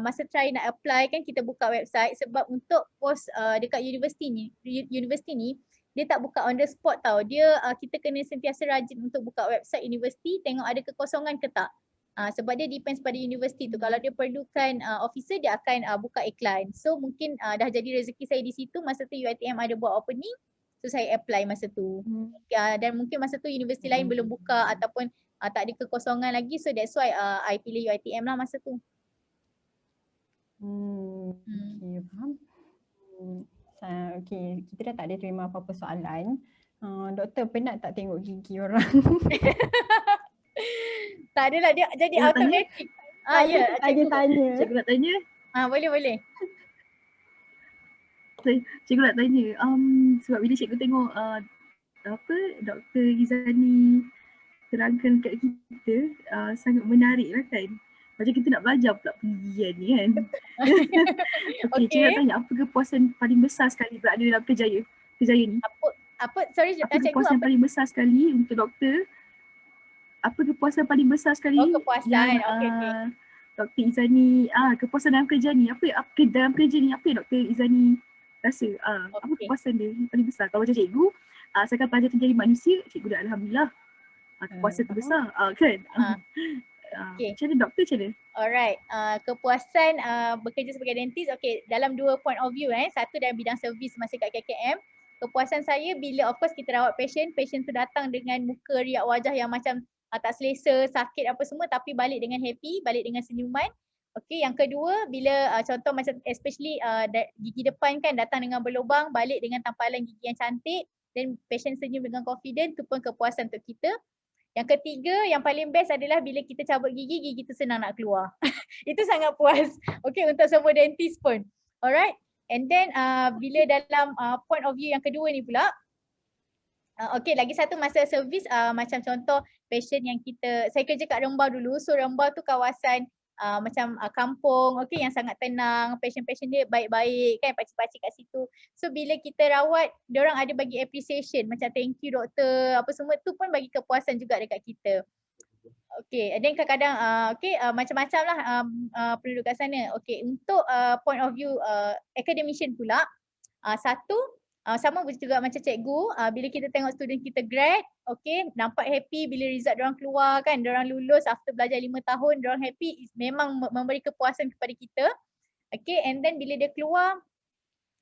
masa try nak apply kan kita buka website sebab untuk post dekat universiti ni dia tak buka on the spot tau. Dia kita kena sentiasa rajin untuk buka website universiti tengok ada kekosongan ke tak. Sebab dia depends pada universiti tu. Kalau dia perlukan officer dia akan buka iklan. So mungkin dah jadi rezeki saya di situ masa tu UiTM ada buat opening. So saya apply masa tu. Dan mungkin masa tu universiti lain belum buka ataupun tak ada kekosongan lagi. So that's why I pilih UiTM lah masa tu. Okay, faham. Okay, kita dah tak ada terima apa-apa soalan. Doktor penat tak tengok gigi orang? Tak adalah dia jadi Nak tanya? automatic. Ya, Tanya-tanya. Cikgu nak tanya. boleh. Cikgu nak tanya. Sebab bila cikgu tengok Dr. Izani terangkan kat kita, sangat menarik lah kan. Macam kita nak belajar pula pengigian ni kan. Okay, cikgu nak tanya apa kepuasan paling besar sekali berada dalam kerjaya ni? Sorry Apa cikgu kepuasan paling besar sekali untuk doktor? Apa kepuasan paling besar sekali kepuasan. yang Dr. Izani, kepuasan dalam kerja ni, apa dalam kerja ni, apa yang Dr. Izani rasa? Apa kepuasan dia yang paling besar? Kalau macam cikgu, asalkan pelajar tu jadi manusia, cikgu dah alhamdulillah. Kepuasan tu besar, kan? Macam mana doktor macam mana? Alright, kepuasan bekerja sebagai dentist, dalam dua point of view satu dalam bidang servis masa kat KKM. Kepuasan saya bila of course kita rawat patient tu datang dengan muka riak wajah yang macam tak selesa, sakit apa semua tapi balik dengan happy, balik dengan senyuman. Okay, yang kedua bila contoh macam especially gigi depan kan datang dengan berlubang, balik dengan tampalan gigi yang cantik dan patient senyum dengan confident, tu pun kepuasan untuk kita. Yang ketiga, yang paling best adalah bila kita cabut gigi tu senang nak keluar. Itu sangat puas. Okay, untuk semua dentist pun. Alright. And then bila dalam point of view yang kedua ni pula, lagi satu masa servis macam contoh patient yang saya kerja kat Rembau dulu. So Rembau tu kawasan macam kampung, yang sangat tenang, patient-patient dia baik-baik kan, pakcik-pakcik kat situ. So bila kita rawat, diorang ada bagi appreciation macam thank you doktor, apa semua tu pun bagi kepuasan juga dekat kita. Okay, and then kadang-kadang macam-macam lah penduduk kat sana. Okay, untuk point of view academician pula, satu sama juga macam cikgu, bila kita tengok student kita grad, nampak happy bila result diorang keluar kan, diorang lulus after belajar 5 tahun, diorang happy, memang memberi kepuasan kepada kita. Okay, and then bila dia keluar,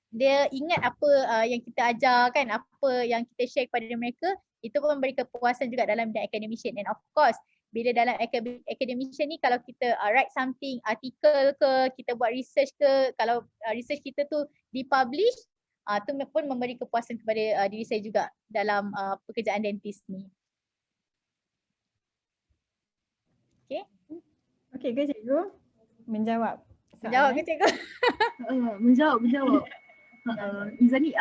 dia ingat apa yang kita ajar kan, apa yang kita share kepada mereka, itu pun memberi kepuasan juga dalam bidang academician. And of course, bila dalam academician ni kalau kita write something, artikel ke, kita buat research ke, kalau research kita tu dipublish, tu pun memberi kepuasan kepada diri saya juga dalam pekerjaan dentist ni. Okay ke cikgu? Menjawab soalan? Menjawab ke cikgu? Menjawab. Izani,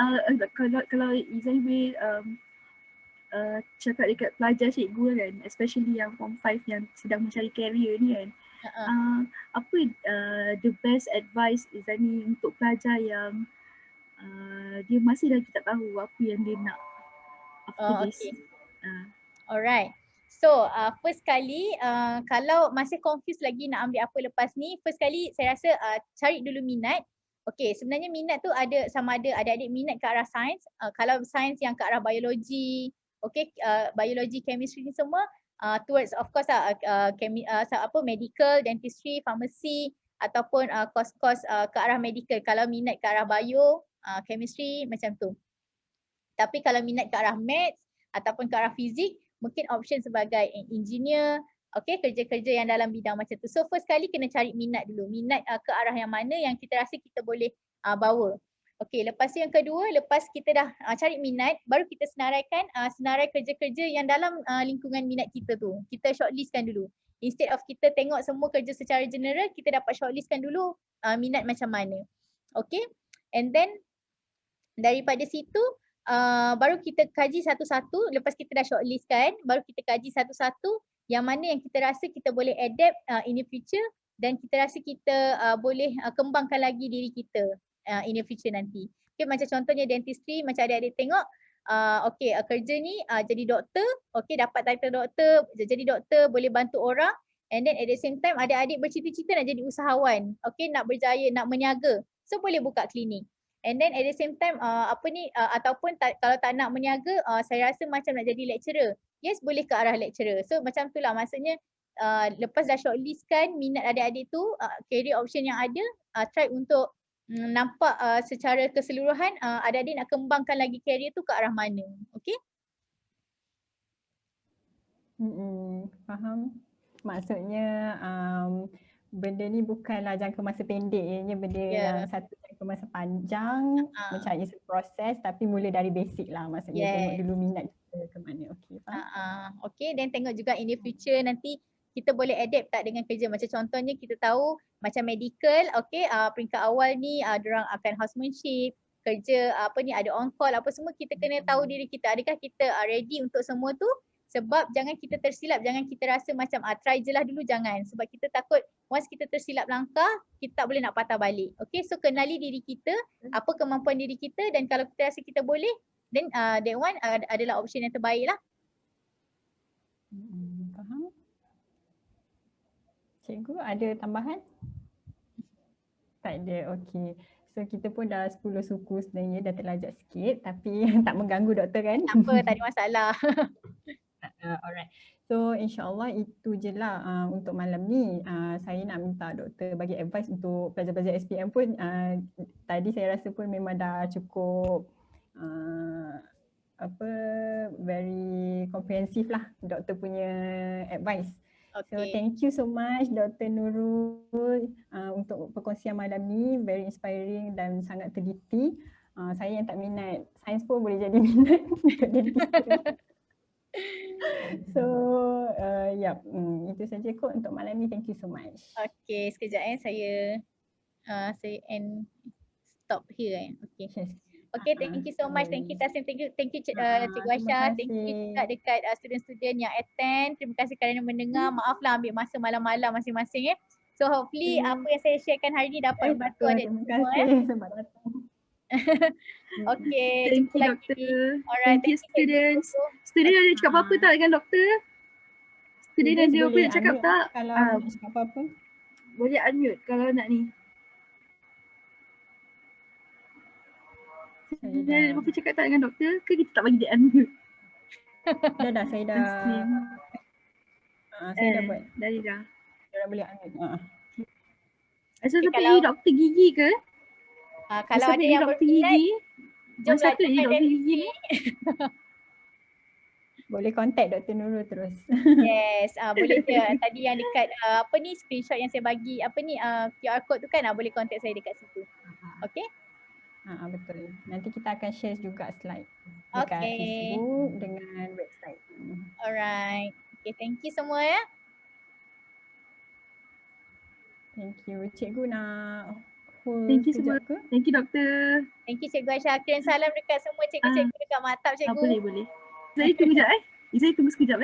kalau Izani boleh cakap dekat pelajar cikgu kan, especially yang form 5 yang sedang mencari career ni kan, apa the best advice Izani untuk pelajar yang dia masih lagi tak tahu apa yang dia nak after this? Alright. So first kali kalau masih confused lagi nak ambil apa lepas ni, first kali saya rasa cari dulu minat. Okay, sebenarnya minat tu ada sama ada adik-adik minat ke arah sains. Kalau sains yang ke arah biologi, biologi, chemistry ni semua towards of course medical, dentistry, pharmacy ataupun kos-kos ke arah medical. Kalau minat ke arah bio, chemistry macam tu. Tapi kalau minat ke arah maths ataupun ke arah fizik, mungkin option sebagai engineer, kerja-kerja yang dalam bidang macam tu. So first kali kena cari minat dulu. Minat ke arah yang mana yang kita rasa kita boleh bawa. Lepas tu yang kedua, lepas kita dah cari minat, baru kita senarai kerja-kerja yang dalam lingkungan minat kita tu. Kita shortlistkan dulu. Instead of kita tengok semua kerja secara general, kita dapat shortlistkan dulu minat macam mana. And then daripada situ baru kita kaji satu-satu. Lepas kita dah shortlist kan, baru kita kaji satu-satu yang mana yang kita rasa kita boleh adapt in the future, dan kita rasa kita boleh kembangkan lagi diri kita in the future nanti. Okay, macam contohnya dentistry, macam adik-adik tengok, kerja ni jadi doktor, dapat title doktor, jadi doktor, boleh bantu orang, and then at the same time adik-adik bercita-cita nak jadi usahawan, nak berjaya, nak meniaga, so boleh buka klinik. And then at the same time ataupun kalau tak nak meniaga, saya rasa macam nak jadi lecturer, yes boleh ke arah lecturer. So macam tu lah, maksudnya lepas dah shortlist kan minat adik-adik tu, career option yang ada, try untuk nampak secara keseluruhan adik-adik nak kembangkan lagi career tu ke arah mana. Okay? Faham. Maksudnya benda ni bukanlah jangka masa pendek, ianya benda yang satu jangka masa panjang, macam it's a process, tapi mula dari basic lah, maksudnya tengok dulu minat kita ke mana. Okay, faham. Okay, then tengok juga in the future nanti kita boleh adapt tak dengan kerja. Macam contohnya kita tahu macam medical, peringkat awal ni diorang akan housemanship, kerja ada on call, apa semua kita kena tahu diri kita. Adakah kita ready untuk semua tu? Sebab jangan kita tersilap, jangan kita rasa macam try je lah dulu, jangan. Sebab kita takut once kita tersilap langkah, kita tak boleh nak patah balik. Okay, so kenali diri kita, apa kemampuan diri kita, dan kalau kita rasa kita boleh, then that one adalah option yang terbaik lah. Faham. Cikgu ada tambahan? Tak ada, okey. So kita pun dah 10 suku sebenarnya, dah terlajak sikit, tapi tak mengganggu doktor kan? Tak apa, tak ada masalah. Alright. So insyaAllah itu je lah untuk malam ni. Saya nak minta doktor bagi advice untuk pelajar-pelajar SPM pun. Tadi saya rasa pun memang dah cukup very comprehensive lah doktor punya advice. So thank you so much Dr. Nurul untuk perkongsian malam ni, very inspiring dan sangat teliti. Saya yang tak minat sains pun boleh jadi minat untuk dentistry. So itu saja kot untuk malam ni. Thank you so much. Okay, sekejap saya end stop here. Okay, thank you so much. Thank you Tasnim, thank you Cikgu Aisyah, thank you juga dekat student-student yang attend. Terima kasih kerana mendengar. Maaflah ambil masa malam-malam masing-masing. So hopefully apa yang saya sharekan hari ni dapat membantu adik-adik semua. Terima kasih sebab datang. Okay, thank you doktor. Alright, thank you students. Student ada cakap apa-apa tak dengan doktor? Student ada apa nak cakap tak? Kalau nak cakap apa-apa, boleh unmute kalau nak ni. Student ada apa-apa cakap tak dengan doktor ke kita tak bagi dia unmute? Dah saya dah buat. Dah. Orang boleh unmute. Asal sampai doktor gigi ke? Kalau ada yang berminat, jomlah doktor gigi. Boleh contact Dr. Nurul terus. Yes, boleh je. Tadi yang dekat screenshot yang saya bagi, QR code tu kan, boleh contact saya dekat situ. Okay? Betul. Nanti kita akan share juga slide dekat Facebook dengan website. Alright. Okay, thank you semua ya. Thank you. Cikgu nak thank you semua. Thank you doktor. Thank you Cikgu Aisyah. Kirim salam dekat semua cikgu-cikgu dekat Maktab cikgu. Boleh. Saya tunggu sekejap Saya tunggu sekejap